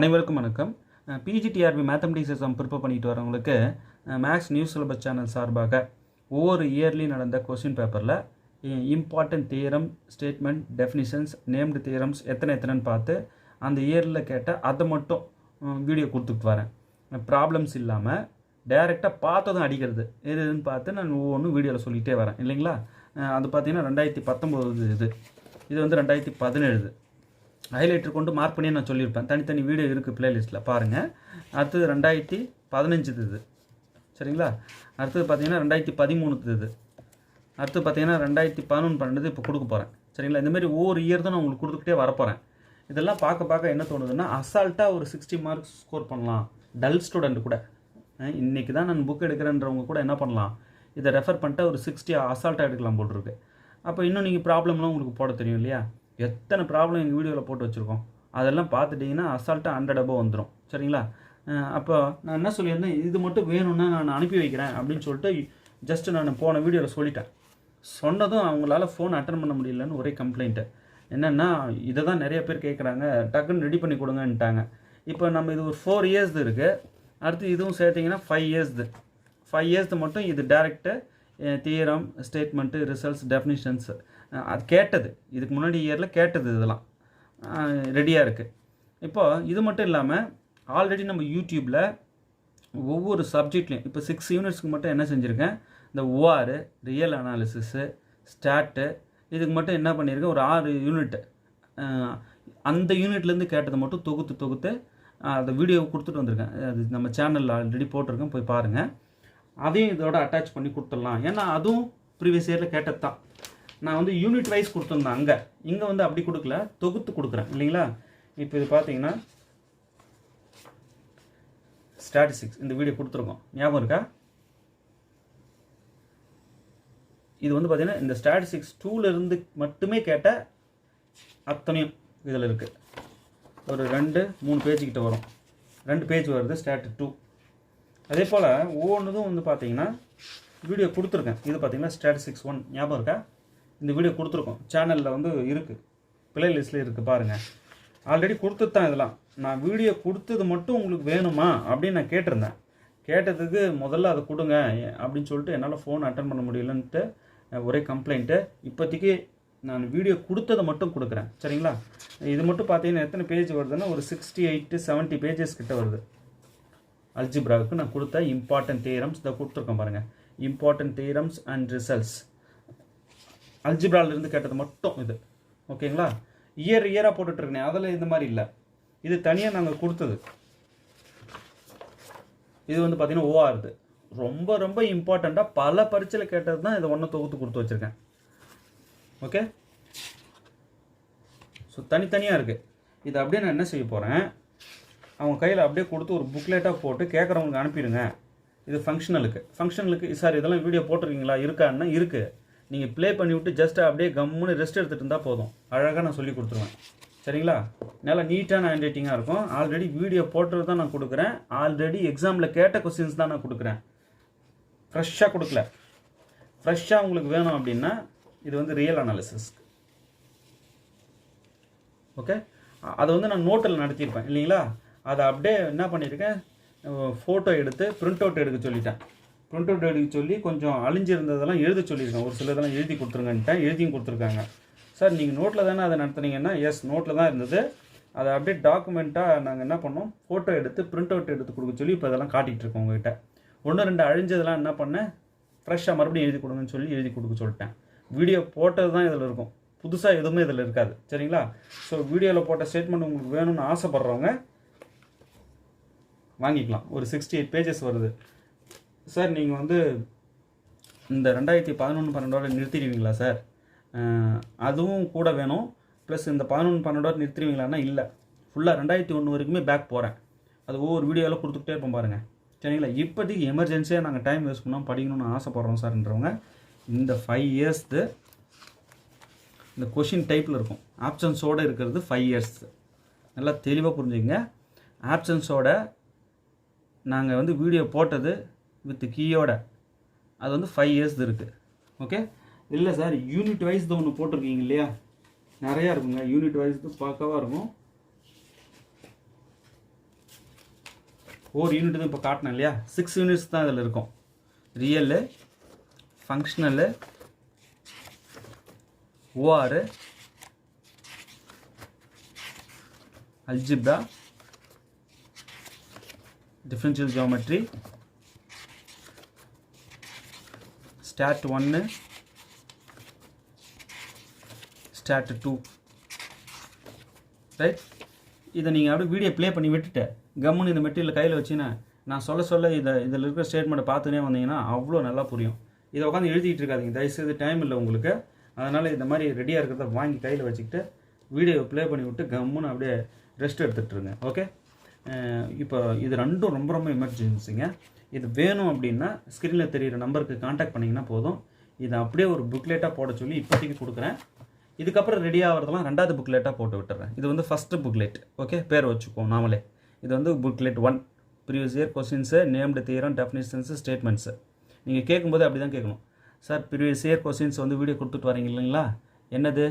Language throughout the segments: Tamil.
அனைவருக்கும் வணக்கம். பிஜிடிஆர்பி மேத்தமெட்டிக்ஸ் எக்ஸாம் ப்ரிப்பேர் பண்ணிட்டு வரவங்களுக்கு மேக்ஸ் நியூஸ் சிலபஸ் சேனல் சார்பாக ஒவ்வொரு இயர்லி நடந்த கொஸ்டின் பேப்பரில் important theorem, statement, definitions, named theorems எத்தனைன்னு பார்த்து அந்த இயரில் கேட்ட அதை மட்டும் வீடியோ கொடுத்துட்டு வரேன். ப்ராப்ளம்ஸ் இல்லாமல் டைரெக்டாக பார்த்ததும் அடிக்கிறது எதுன்னு பார்த்து நான் ஒவ்வொன்றும் வீடியோவில் சொல்லிகிட்டே வரேன் இல்லைங்களா. அது பார்த்தீங்கன்னா 2019 இது வந்து 2017 ஹைலைட்டர் கொண்டு மார்க் பண்ணி நான் சொல்லியிருப்பேன். தனித்தனி வீடியோ இருக்குது ப்ளேலிஸ்ட்டில் பாருங்கள். அடுத்தது 2015 இது சரிங்களா. அடுத்தது பார்த்தீங்கன்னா 2013 இது. அடுத்து பார்த்தீங்கன்னா 2011-12 இப்போ கொடுக்க போகிறேன் சரிங்களா. இந்தமாரி ஒவ்வொரு இயர் தான் நான் உங்களுக்கு கொடுத்துக்கிட்டே வரப்போகிறேன். இதெல்லாம் பார்க்க என்ன தோணுதுன்னா, அசால்ட்டாக ஒரு 60 மார்க்ஸ் ஸ்கோர் பண்ணலாம். டல் ஸ்டூடெண்ட் கூட இன்றைக்கி தான் நான் புக் எடுக்கிறேன்றவங்க கூட என்ன பண்ணலாம், இதை ரெஃபர் பண்ணிட்டு ஒரு 60 அசால்ட்டாக எடுக்கலாம் போட்டிருக்கு. அப்போ இன்னும் நீங்கள் ப்ராப்ளம்லாம் உங்களுக்கு போட தெரியும் இல்லையா. எத்தனை ப்ராப்ளம் எங்கள் வீடியோவில் போட்டு வச்சுருக்கோம், அதெல்லாம் பார்த்துட்டிங்கன்னா அசால்ட்டாக 100 above வந்துடும் சரிங்களா. அப்போ நான் என்ன சொல்லியிருந்தேன், இது மட்டும் வேணும்னா நான் அனுப்பி வைக்கிறேன் அப்படின்னு சொல்லிட்டு ஜஸ்ட்டு நான் போன வீடியோவில் சொல்லிட்டேன். சொன்னதும் அவங்களால ஃபோன் அட்டன் பண்ண முடியலன்னு ஒரே கம்ப்ளைண்ட்டு. என்னென்னா, இதை தான் நிறைய பேர் கேட்குறாங்க, டக்குன்னு ரெடி பண்ணி கொடுங்கன்ட்டாங்க. இப்போ நம்ம இது ஒரு 4 years இருக்குது. அடுத்து இதுவும் சேர்த்திங்கன்னா 5 years. 5 years மட்டும் இது டேரெக்டு தியரம், ஸ்டேட்மெண்ட்டு, ரிசல்ட்ஸ், டெஃபினிஷன்ஸ் அது கேட்டது, இதுக்கு முன்னாடி இயரில் கேட்டது இதெல்லாம் ரெடியாக இருக்குது. இப்போ இது மட்டும் இல்லாமல் ஆல்ரெடி நம்ம யூடியூப்பில் ஒவ்வொரு சப்ஜெக்ட்லேயும் இப்போ 6 unitsக்கு மட்டும் என்ன செஞ்சுருக்கேன், இந்த ஓஆர், ரியல் அனாலிசிஸு, ஸ்டாட்டு, இதுக்கு மட்டும் என்ன பண்ணியிருக்கேன், ஒரு 6 யூனிட் அந்த யூனிட்லேருந்து கேட்டதை மட்டும் தொகுத்து அந்த வீடியோவை கொடுத்துட்டு வந்திருக்கேன். அது நம்ம சேனலில் ஆல்ரெடி போட்டிருக்கேன், போய் பாருங்கள். அதையும் இதோட அட்டாச் பண்ணி கொடுத்துடலாம். ஏன்னா அதுவும் ப்ரீவியஸ் இயரில் கேட்டது தான். நான் வந்து யூனிட் வைஸ் கொடுத்துருந்தேன், இங்கே வந்து அப்படி கொடுக்கல, தொகுத்து கொடுக்குறேன் இல்லைங்களா. இப்போ இது பார்த்தீங்கன்னா ஸ்டாட்டிஸ்டிக்ஸ் இந்த வீடியோ கொடுத்துருக்கோம், ஞாபகம் இருக்கா. இது வந்து பார்த்தீங்கன்னா இந்த ஸ்டாட்டிஸ்டிக்ஸ் 2லேருந்து மட்டுமே கேட்ட அத்தனையும் இதில் இருக்குது. ஒரு 2-3 பேஜுக்கிட்ட வரும், 2 பேஜ் வருது ஸ்டாட் 2. அதே போல் ஒவ்வொன்றுதும் வந்து பார்த்தீங்கன்னா வீடியோ கொடுத்துருக்கேன். இது பார்த்தீங்கன்னா ஸ்டாட்டிஸ்டிக்ஸ் 1 ஞாபகம் இருக்கா. இந்த வீடியோ கொடுத்துருக்கோம், சேனலில் வந்து இருக்குது, ப்ளேலிஸ்ட்டில் இருக்குது பாருங்கள். ஆல்ரெடி கொடுத்துட்டு தான் இதெல்லாம். நான் வீடியோ கொடுத்தது மட்டும் உங்களுக்கு வேணுமா அப்படின்னு நான் கேட்டிருந்தேன். கேட்டதுக்கு முதல்ல அதை கொடுங்க அப்படின்னு சொல்லிட்டு என்னால் ஃபோன் அட்டன் பண்ண முடியலன்ட்டு ஒரே கம்ப்ளைண்ட்டு. இப்போதைக்கு நான் வீடியோ கொடுத்ததை மட்டும் கொடுக்குறேன் சரிங்களா. இது மட்டும் பார்த்தீங்கன்னா எத்தனை பேஜ் வருதுன்னா, ஒரு 68-70 பேஜஸ் கிட்ட வருது. அல்ஜிப்ராவுக்கு நான் கொடுத்த இம்பார்ட்டன்ட் தியரம்ஸ் இதை கொடுத்துருக்கேன் பாருங்கள். இம்பார்ட்டன்ட் தியரம்ஸ் அண்ட் ரிசல்ட்ஸ் அல்ஜிப்ராலிருந்து கேட்டது மட்டும் இது ஓகேங்களா. இயராக போட்டுட்ருக்கேன், அதில் இந்த மாதிரி இல்லை, இது தனியாக நாங்கள் கொடுத்தது. இது வந்து பார்த்தீங்கன்னா ஓஆர், ரொம்ப இம்பார்ட்டண்ட்டாக பல பரீட்சையில் கேட்டது தான். இதை ஒன்று தொகுத்து கொடுத்து வச்சுருக்கேன். ஓகே, ஸோ தனித்தனியாக இருக்குது. இது அப்படியே நான் என்ன செய்ய போகிறேன், அவங்க கையில் அப்படியே கொடுத்து ஒரு புக்லெட்டாக போட்டு கேட்குறவங்களுக்கு அனுப்பிடுங்க. இது ஃபங்க்ஷனலுக்கு சார் இதெல்லாம் வீடியோ போட்டிருக்கீங்களா, இருக்கான்னா இருக்குது. நீங்கள் ப்ளே பண்ணி விட்டு ஜஸ்ட் அப்படியே கம்முன்னு ரெஸ்ட் எடுத்துகிட்டு இருந்தால் போதும், அழகாக நான் சொல்லி கொடுத்துருவேன் சரிங்களா. நல்லா நீட்டான ஹேண்ட் ரைட்டிங்காக இருக்கும். ஆல்ரெடி வீடியோ போட்டது தான் நான் கொடுக்குறேன். ஆல்ரெடி எக்ஸாமில் கேட்ட கொஸ்டின்ஸ் தான் நான் கொடுக்குறேன், ஃப்ரெஷ்ஷாக கொடுக்கல. ஃப்ரெஷ்ஷாக உங்களுக்கு வேணும் அப்படின்னா இது வந்து ரியல் அனாலிசிஸ். ஓகே, அதை வந்து நான் நோட்டில் நடத்தியிருப்பேன் இல்லைங்களா. அதை அப்படியே என்ன பண்ணியிருக்கேன், ஃபோட்டோ எடுத்து பிரிண்ட் அவுட் எடுக்க சொல்லிட்டேன். பிரிண்ட் அவுட் எடுக்க சொல்லி கொஞ்சம் அழிஞ்சிருந்ததெல்லாம் எழுத சொல்லியிருக்கேன். ஒரு சிலதெல்லாம் எழுதி கொடுத்துருங்கன்ட்டேன், எழுதியும் கொடுத்துருக்காங்க. சார் நீங்கள் நோட்டில் தானே அதை நடத்துனீங்கன்னா, எஸ் நோட்டில் தான் இருந்தது. அதை அப்படியே டாக்குமெண்ட்டாக நாங்கள் என்ன பண்ணோம், ஃபோட்டோ எடுத்து பிரிண்ட் அவுட் எடுத்து கொடுக்க சொல்லி இப்போ இதெல்லாம் காட்டிகிட்டு இருக்கோம் உங்கள்கிட்ட. 1-2 அழிஞ்சதெல்லாம் என்ன பண்ணேன், ஃப்ரெஷ்ஷாக மறுபடியும் எழுதி கொடுங்கன்னு சொல்லி எழுதி கொடுக்க சொல்லிட்டேன். வீடியோ போட்டது தான் இதில் இருக்கும், புதுசாக எதுவுமே இதில் இருக்காது சரிங்களா. ஸோ வீடியோவில் போட்ட ஸ்டேட்மெண்ட் உங்களுக்கு வேணும்னு ஆசைப்பட்றவங்க வாங்கிக்கலாம். ஒரு 68 பேஜஸ் வருது. சார் நீங்கள் வந்து இந்த 2011-12 நிறுத்திடுவீங்களா சார், அதுவும் கூட வேணும், ப்ளஸ் இந்த 11-12 நிறுத்திடுவீங்களான்னா இல்லை, ஃபுல்லாக 2001 வரைக்குமே பேக் போகிறேன். அது ஒவ்வொரு வீடியோவில் கொடுத்துக்கிட்டே இருப்போம் பாருங்கள் சரிங்களா. இப்போதைக்கு எமர்ஜென்சியாக நாங்கள் டைம் வேஸ்ட் பண்ணால் படிக்கணும்னு ஆசைப்பட்றோம் சார்ன்றவங்க இந்த 5 years இந்த கொஷின் டைப்பில் இருக்கும், ஆப்ஷன்ஸோடு இருக்கிறது 5 years. நல்லா தெளிவாக புரிஞ்சுங்க. ஆப்ஷன்ஸோட நாங்கள் வந்து வீடியோ போட்டது வித் கீயோட அது வந்து 5 years இருக்குது. ஓகே, இல்லை சார் யூனிட் வைஸ் தான் ஒன்று போட்டிருக்கீங்க இல்லையா, நிறையா இருக்குங்க யூனிட் வைஸ் பார்க்கவா இருக்கும். ஒவ்வொரு யூனிட் தான் இப்போ காட்டினேன் இல்லையா, 6 யூனிட்ஸ் தான் இதில் இருக்கும். Real, functional, OR, algebra, differential geometry, stat 1, stat 2, right. இதை நீங்கள் அப்படியே வீடியோ ப்ளே பண்ணி விட்டுட்டு கம்முன்னு இந்த மெட்டீரியல் கையில் வச்சுன்னா நான் சொல்ல இதில் இருக்கிற ஸ்டேட்மெண்ட்டை பார்த்துனே வந்தீங்கன்னா அவ்வளோ நல்லா புரியும். இதை உட்காந்து எழுதிட்டு இருக்காதிங்க, தயவுசெய்து டைம் இல்லை உங்களுக்கு. அதனால் இந்த மாதிரி ரெடியாக இருக்கிறத வாங்கி கையில் வச்சுக்கிட்டு வீடியோவை ப்ளே பண்ணி விட்டு கம்முன்னு அப்படியே ரெஸ்ட் எடுத்துகிட்ருங்க. ஓகே. இப்போ இது ரெண்டும் ரொம்ப ரொம்ப எமர்ஜென்சிங்க. இது வேணும் அப்படின்னா ஸ்க்ரீனில் தெரிகிற நம்பருக்கு கான்டாக்ட் பண்ணிங்கன்னா போதும். இதை அப்படியே ஒரு புக்லெட்டாக போட சொல்லி இப்போதைக்கு கொடுக்குறேன். இதுக்கப்புறம் ரெடி ஆகிறதுலாம் ரெண்டாவது புக்லெட்டாக போட்டு விட்டுறேன். இது வந்து ஃபஸ்ட்டு புக்லெட். ஓகே, பேர் வச்சுப்போம் நாமளே. இது வந்து booklet 1, previous year questions, named theorem, definitions, statements. நீங்கள் கேட்கும்போது அப்படி தான் கேட்கணும். சார் ப்ரீவியஸ் இயர் கொஸ்டின்ஸ் வந்து வீடியோ கொடுத்துட்டு வரீங்க இல்லைங்களா, என்னது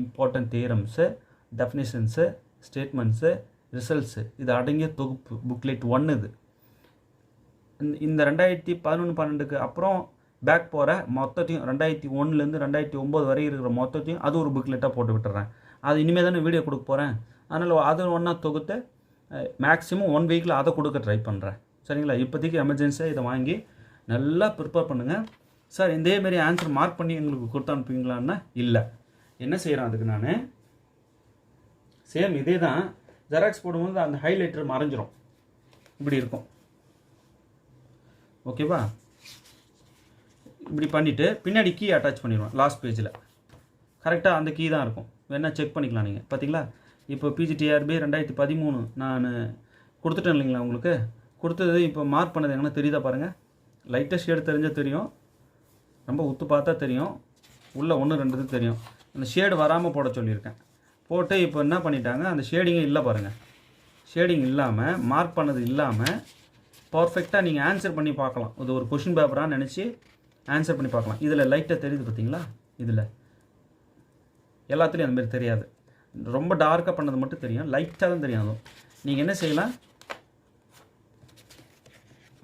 important theorems, definitions, statements, results, இது அடங்கிய தொகுப்பு புக்லெட் 1 இது. இந்த 2011-12க்கு அப்புறம் பேக் போகிற மொத்தத்தையும் 2001லேருந்து 2009 வரை இருக்கிற மொத்தத்தையும் அது ஒரு புக்லெட்டாக போட்டு விட்டுறேன். அது இனிமேல் தானே வீடியோ கொடுக்க போகிறேன். அதனால் அது ஒன்றா தொகுத்து மேக்ஸிமம் 1 வீக்கில் அதை கொடுக்க ட்ரை பண்ணுறேன். சரிங்களா. இப்போதைக்கு எமர்ஜென்சியாக இதை வாங்கி நல்லா ப்ரிப்பேர் பண்ணுங்கள். சார் இதேமாரி ஆன்சர் மார்க் பண்ணி எங்களுக்கு கொடுத்து அனுப்புவீங்களான்னா இல்லை. என்ன செய்கிறேன் அதுக்கு நான் சேம் இதே தான் ஜெராக்ஸ் போடும்போது அந்த ஹைலைட்டர் மறைஞ்சிரும், இப்படி இருக்கும். ஓகேவா. இப்படி பண்ணிவிட்டு பின்னாடி கீ அட்டாச் பண்ணிடுவேன் லாஸ்ட் பேஜில். கரெக்டாக அந்த கீ தான் இருக்கும், வேணால் செக் பண்ணிக்கலாம் நீங்கள். பார்த்தீங்களா, இப்போ பிஜிடிஆர்பி 2013 நான் கொடுத்துட்டேன் இல்லைங்களா உங்களுக்கு. கொடுத்தது இப்போ மார்க் பண்ணது எங்கன்னா தெரியுதா பாருங்கள். லைட்டாக ஷேடு தெரிஞ்சால் தெரியும், ரொம்ப உத்து பார்த்தா தெரியும், உள்ளே 1 2 தெரியும். அந்த ஷேடு வராமல் போட சொல்லியிருக்கேன். போட்டு இப்போ என்ன பண்ணிட்டாங்க, அந்த ஷேடிங்கே இல்லை பாருங்கள். ஷேடிங் இல்லாமல் மார்க் பண்ணது இல்லாமல் பர்ஃபெக்டாக நீங்கள் ஆன்சர் பண்ணி பார்க்கலாம். இது ஒரு கொஷின் பேப்பராக நினச்சி ஆன்சர் பண்ணி பார்க்கலாம். இதில் லைட்டாக தெரியுது பார்த்தீங்களா, இதில் எல்லாத்துலேயும் அந்தமாரி தெரியாது. ரொம்ப டார்க்காக பண்ணது மட்டும் தெரியும், லைட்டாக தான் தெரியும். அதுவும் நீங்கள் என்ன செய்யலாம்,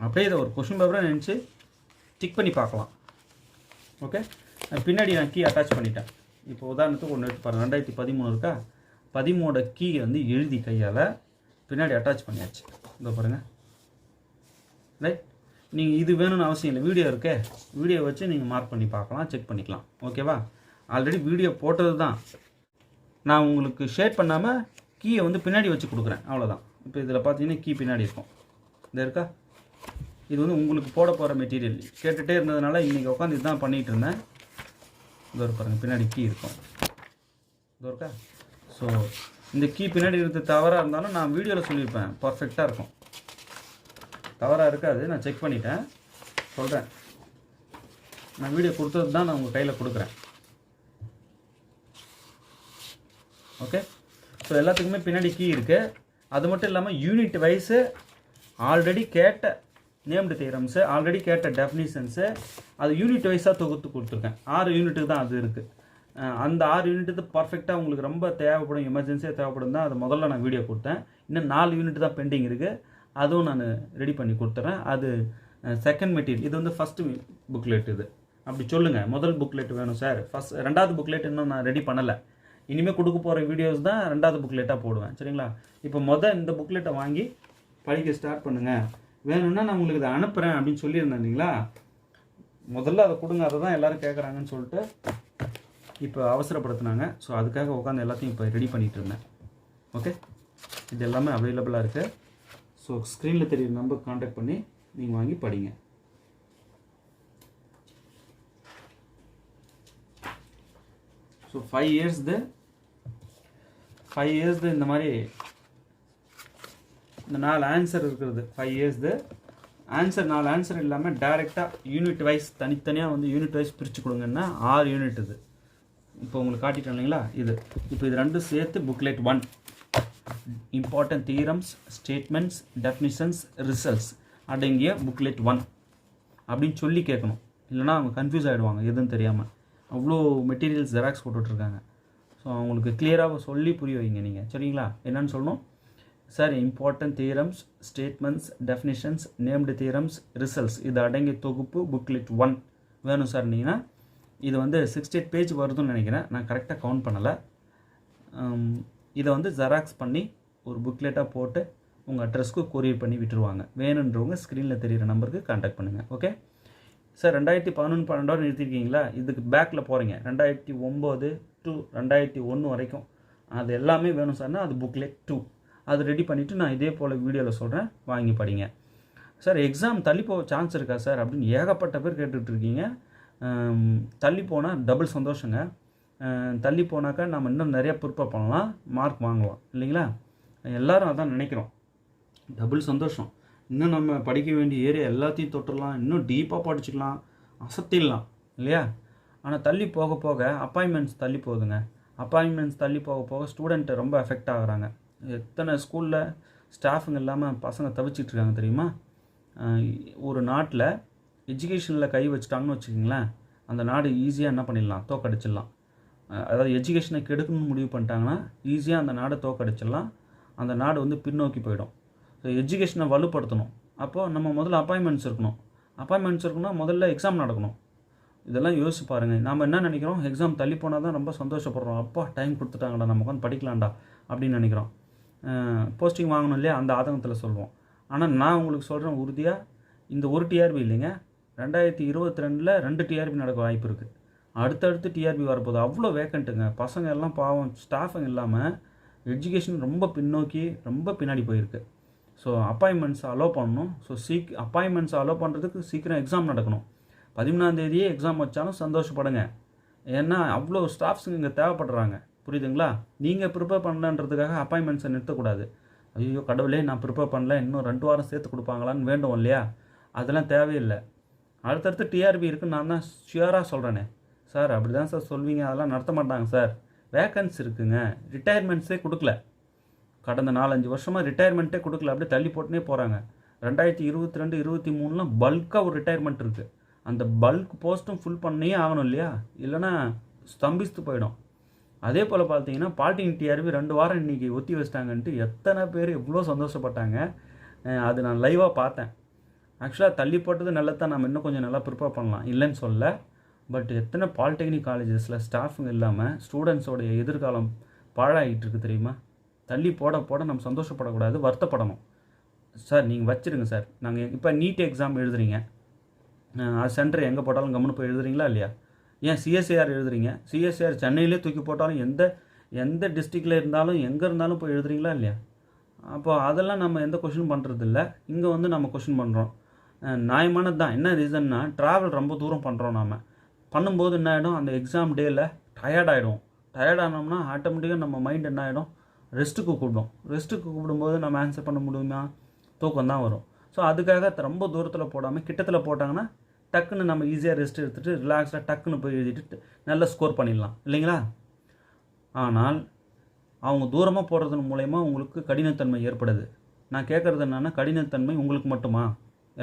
அப்படியே இதை ஒரு கொஷின் பேப்பராக நினச்சி டிக் பண்ணி பார்க்கலாம். ஓகே. பின்னாடி நான் கீ அட்டாச் பண்ணிட்டேன். இப்போ உதாரணத்துக்கு ஒன்று எடுத்து பாருங்கள், 2013 இருக்கா, 13 கீ வந்து எழுதி கையால் பின்னாடி அட்டாச் பண்ணியாச்சு. இதோ பாருங்கள். ரைட். நீங்கள் இது வேணும்னு அவசியம் இல்லை, வீடியோ இருக்கே, வீடியோ வச்சு நீங்கள் மார்க் பண்ணி பார்க்கலாம், செக் பண்ணிக்கலாம். ஓகேவா. ஆல்ரெடி வீடியோ போட்டது தான், நான் உங்களுக்கு ஷேர் பண்ணாமல் கீயை வந்து பின்னாடி வச்சு கொடுக்குறேன், அவ்வளோதான். இப்போ இதில் பார்த்தீங்கன்னா கீ பின்னாடி இருக்கும், இந்த இருக்கா. இது வந்து உங்களுக்கு போட போகிற மெட்டீரியல். கேட்டுகிட்டே இருந்ததுனால இன்றைக்கி உட்காந்து இதுதான் பண்ணிகிட்டு இருந்தேன். இதோ பாருங்கள், பின்னாடி கீ இருக்கும், இதோ இருக்கா. ஸோ இந்த கீ பின்னாடி இருக்கிறது தவறாக இருந்தாலும் நான் வீடியோவில் சொல்லியிருப்பேன், பர்ஃபெக்டாக இருக்கும். தவறாக இருக்காது, நான் செக் பண்ணிட்டேன், சொல்கிறேன். நான் வீடியோ கொடுத்தது தான் நான் உங்கள் கையில் கொடுக்குறேன். ஓகே. ஸோ எல்லாத்துக்குமே பின்னாடி கீ இருக்குது. அது மட்டும் இல்லாமல் யூனிட் வைஸு ஆல்ரெடி கேட்ட நேம்டு தியரம்ஸு, ஆல்ரெடி கேட்ட டெஃபினிஷன்ஸு, அது யூனிட் வைஸாக தொகுத்து கொடுத்துருக்கேன். 6 யூனிட்டுக்கு தான் அது இருக்குது. அந்த 6 யூனிட்டு பர்ஃபெக்டாக உங்களுக்கு ரொம்ப தேவைப்படும், எமர்ஜென்சியாக தேவைப்படும் தான் அது முதல்ல நான் வீடியோ கொடுத்தேன். இன்னும் 4 யூனிட் தான் பெண்டிங் இருக்குது, அதுவும் நான் ரெடி பண்ணி கொடுத்துட்றேன். அது செகண்ட் மெட்டீரியல். இது வந்து ஃபஸ்ட்டு புக்லெட். இது அப்படி சொல்லுங்கள், முதல் புக்லெட் வேணும் சார். ரெண்டாவது புக்லெட் இன்னும் நான் ரெடி பண்ணலை. இனிமேல் கொடுக்க போகிற வீடியோஸ் தான் ரெண்டாவது புக்லெட்டாக போடுவேன். சரிங்களா. இப்போ இந்த புக்லெட்டை வாங்கி படிக்க ஸ்டார்ட் பண்ணுங்கள். வேணும்னா நான் உங்களுக்கு இதை அனுப்புகிறேன் அப்படின்னு சொல்லியிருந்தேன் இல்லைங்களா. முதல்ல அதை கொடுங்க, அதை தான் எல்லோரும் கேட்குறாங்கன்னு சொல்லிட்டு இப்போ அவசரப்படுத்தினாங்க. ஸோ அதுக்காக உட்காந்து எல்லாத்தையும் இப்போ ரெடி பண்ணிகிட்டு இருந்தேன். ஓகே. இது எல்லாமே அவைலபிளாக இருக்குது. ஸோ ஸ்க்ரீனில் தெரியுற நம்பருக்கு கான்டாக்ட் பண்ணி நீங்கள் வாங்கி படிங்க. ஸோ 5 இயர்ஸ் இந்த மாதிரி இந்த 4 ஆன்சர் இருக்கிறது. 5 இயர்ஸ் ஆன்சர் 4 ஆன்சர் இல்லாமல் டைரெக்டாக யூனிட் வைஸ் தனித்தனியாக வந்து யூனிட் வைஸ் பிரித்து கொடுங்கன்னா 6 யூனிட். இது இப்போ உங்களுக்கு காட்டிட்டேன் இல்லைங்களா. இப்போ இது ரெண்டும் சேர்த்து booklet 1, important theorems, statements, definitions, results அடங்கிய புக்லெட் 1 அப்படின்னு சொல்லி கேட்கணும். இல்லைனா அவங்க கன்ஃபியூஸ் ஆகிடுவாங்க எதுவும் தெரியாமல். அவ்வளோ மெட்டீரியல்ஸ் ஜெராக்ஸ் போட்டுட்ருக்காங்க. ஸோ அவங்களுக்கு கிளியராக சொல்லி புரிய வைங்க நீங்கள். சரிங்களா. என்னென்னு சொல்லணும், sir important theorems, statements, definitions, named theorems, results இது அடங்கிய தொகுப்பு புக்லெட் 1 வேணும் சார். நீங்கன்னா இது வந்து 68 பேஜ் வருதுன்னு நினைக்கிறேன், நான் கரெக்டாக கவுண்ட் பண்ணலை. இதை வந்து ஜெராக்ஸ் பண்ணி ஒரு புக்லெட்டாக போட்டு உங்கள் அட்ரஸ்க்கு கொரியர் பண்ணி விட்டுருவாங்க. வேணுன்றவங்க ஸ்க்ரீனில் தெரிகிற நம்பருக்கு கான்டாக்ட் பண்ணுங்கள். Okay sir. 2011-12 நிறுத்திருக்கீங்களா? இதுக்கு பேக்கில் போகிறீங்க 2009 to 2001 வரைக்கும் அது எல்லாமே வேணும் சார்னா அது புக்லெட் 2 அது ரெடி பண்ணிவிட்டு நான் இதே போல் வீடியோவில் சொல்கிறேன், வாங்கி படிங்க. சார் எக்ஸாம் தள்ளி போக சான்ஸ் இருக்கா சார் அப்படின்னு ஏகப்பட்ட பேர் கேட்டுட்ருக்கீங்க. தள்ளி போனால் டபுள் சந்தோஷங்க. தள்ளி போனாக்கா நம்ம இன்னும் நிறையா ப்ரிப்பேர் பண்ணலாம், மார்க் வாங்கலாம் இல்லைங்களா? எல்லோரும் அதான் நினைக்கிறோம். டபுள் சந்தோஷம். இன்னும் நம்ம படிக்க வேண்டிய ஏரியா எல்லாத்தையும் தொட்டுடலாம், இன்னும் டீப்பாக படிச்சுக்கலாம், அசத்திடலாம் இல்லையா? ஆனால் தள்ளி போக போக அப்பாயின்மெண்ட்ஸ் தள்ளி போகுதுங்க. அப்பாயின்மெண்ட்ஸ் தள்ளி போக போக ஸ்டூடெண்ட்டு ரொம்ப எஃபெக்ட் ஆகுறாங்க. எத்தனை ஸ்கூலில் ஸ்டாஃபுங்க இல்லாமல் பசங்க தவிச்சிட்ருக்காங்க தெரியுமா? ஒரு நாட்டில் எஜுகேஷனில் கை வச்சுட்டாங்கன்னு வச்சுக்கிங்களேன், அந்த நாடு ஈஸியாக என்ன பண்ணிடலாம், தோக்கடிச்சிடலாம். அதாவது எஜுகேஷனை கெடுக்கணும்னு முடிவு பண்ணிட்டாங்கன்னா ஈஸியாக அந்த நாடை தோக்கடிச்சிடலாம். அந்த நாடு வந்து பின்னோக்கி போயிடும். ஸோ எஜுகேஷனை வலுப்படுத்தணும். அப்போது நம்ம முதல்ல அப்பாயின்மெண்ட்ஸ் இருக்கணும். அப்பாயின்மெண்ட்ஸ் இருக்குன்னா முதல்ல எக்ஸாம் நடக்கணும். இதெல்லாம் யோசிச்சு பாருங்கள். நம்ம என்ன நினைக்கிறோம், எக்ஸாம் தள்ளி போனால் தான் ரொம்ப சந்தோஷப்படுறோம். அப்பா டைம் கொடுத்துட்டாங்கடா, நம்ம உட்காந்து படிக்கலாம்டா அப்படின்னு நினைக்கிறோம். போஸ்டிங் வாங்கணும் இல்லையா, அந்த ஆதங்கத்தில் சொல்லுவோம். ஆனால் நான் உங்களுக்கு சொல்கிறேன் உறுதியாக, இந்த ஒரு டிஆர்பி இல்லைங்க, 2022 2 டிஆர்பி நடக்க வாய்ப்பு இருக்குது. அடுத்தடுத்து டிஆர்பி வரப்போகுது. அவ்வளோ வேக்கண்ட்டுங்க. பசங்க எல்லாம் பாவம், ஸ்டாஃபுங்க இல்லாமல் எஜுகேஷன் ரொம்ப பின்னோக்கி ரொம்ப பின்னாடி போயிருக்கு. ஸோ அப்பாயின்மெண்ட்ஸ் அலோவ் பண்ணணும். ஸோ அப்பாயின்மெண்ட்ஸ் அலோவ் பண்ணுறதுக்கு சீக்கிரம் எக்ஸாம் நடக்கணும். 13ஆம் தேதியே எக்ஸாம் வச்சாலும் சந்தோஷப்படுங்க. ஏன்னா அவ்வளோ ஸ்டாஃப்ஸுங்க இங்கே தேவைப்படுறாங்க. புரியுதுங்களா? நீங்கள் ப்ரிப்பேர் பண்ணலன்றதுக்காக அப்பாயின்மெண்ட்ஸை நிறுத்தக்கூடாது. ஐயோ கடவுளே நான் ப்ரிப்பேர் பண்ணல, இன்னும் 2 வாரம் சேர்த்து கொடுப்பாங்களான்னு வேண்டும் இல்லையா? அதெல்லாம் தேவையில்லை. அடுத்தடுத்து டிஆர்பி இருக்குன்னு நான் தான் ஷியராக சொல்கிறேனே. சார் அப்படி தான் சார் சொல்வீங்க, அதெல்லாம் நடத்த மாட்டாங்க சார். வேக்கன்சி இருக்குங்க. ரிட்டையர்மெண்ட்ஸே கொடுக்கல. கடந்த 4-5 வருஷமாக ரிட்டையர்மெண்ட்டே கொடுக்கல, அப்படியே தள்ளி போட்டுனே போகிறாங்க. 2022-23 பல்காக ஒரு ரிட்டையர்மெண்ட் இருக்குது. அந்த பல்க் போஸ்ட்டும் ஃபுல் பண்ணியே ஆகணும் இல்லையா? இல்லைனா ஸ்தம்பித்து போயிடும். அதே போல் பார்த்தீங்கன்னா பாலிடெக்னிக் டிஆர்பி 2 வாரம் இன்றைக்கி ஒத்தி வச்சிட்டாங்கன்ட்டு எத்தனை பேர் எவ்வளோ சந்தோஷப்பட்டாங்க. அது நான் லைவாக பார்த்தேன். ஆக்சுவலாக தள்ளி போட்டது நல்லதான், நம்ம இன்னும் கொஞ்சம் நல்லா ப்ரிப்பேர் பண்ணலாம், இல்லைன்னு சொல்ல. பட் எத்தனை பாலிடெக்னிக் காலேஜஸில் ஸ்டாஃபுங்க இல்லாமல் ஸ்டூடெண்ட்ஸோடைய எதிர்காலம் பாழாகிட்டு இருக்குது தெரியுமா? தள்ளி போட போட நம்ம சந்தோஷப்படக்கூடாது, வருத்தப்படணும். சார் நீங்கள் வச்சுருங்க சார். நாங்கள் இப்போ நீட் எக்ஸாம் எழுதுறீங்க, அது சென்டர் எங்கே போட்டாலும் கம்முன்னு போய் எழுதுறீங்களா இல்லையா? ஏன் சிஎஸ்ஏஆர் எழுதுறீங்க, சிஎஸ்ஏஆர் சென்னையிலே தூக்கி போட்டாலும் எந்த டிஸ்ட்ரிக்டில் இருந்தாலும் எங்கே இருந்தாலும் போய் எழுதுறீங்களா இல்லையா? அப்போ அதெல்லாம் நம்ம எந்த கொஷின் பண்ணுறதில்ல. இங்கே வந்து நம்ம கொஷின் பண்ணுறோம். நியாயமானது தான். என்ன ரீசன்னா, ட்ராவல் ரொம்ப தூரம் பண்ணுறோம். நாம் பண்ணும்போது என்ன ஆகிடும், அந்த எக்ஸாம் டேயில் டயர்டாகிடும். டயர்டானோம்னா ஆட்டோமேட்டிக்காக நம்ம மைண்ட் என்ன ஆகிடும், ரெஸ்ட்டுக்கு கூப்பிடும்போது நம்ம ஆன்சர் பண்ண முடியுமா? தூக்கம் தான் வரும். ஸோ அதுக்காக ரொம்ப தூரத்தில் போடாமல் கிட்டத்தில் போட்டாங்கன்னா டக்குன்னு நம்ம ஈஸியாக ரெஸ்ட் எடுத்துகிட்டு ரிலாக்ஸாக டக்குன்னு போய் எழுதிட்டு நல்ல ஸ்கோர் பண்ணிடலாம் இல்லைங்களா? ஆனால் அவங்க தூரமாக போடுறதன் மூலயமா உங்களுக்கு கடினத்தன்மை ஏற்படுது. நான் கேட்குறது என்னென்னா, கடினத்தன்மை உங்களுக்கு மட்டுமா?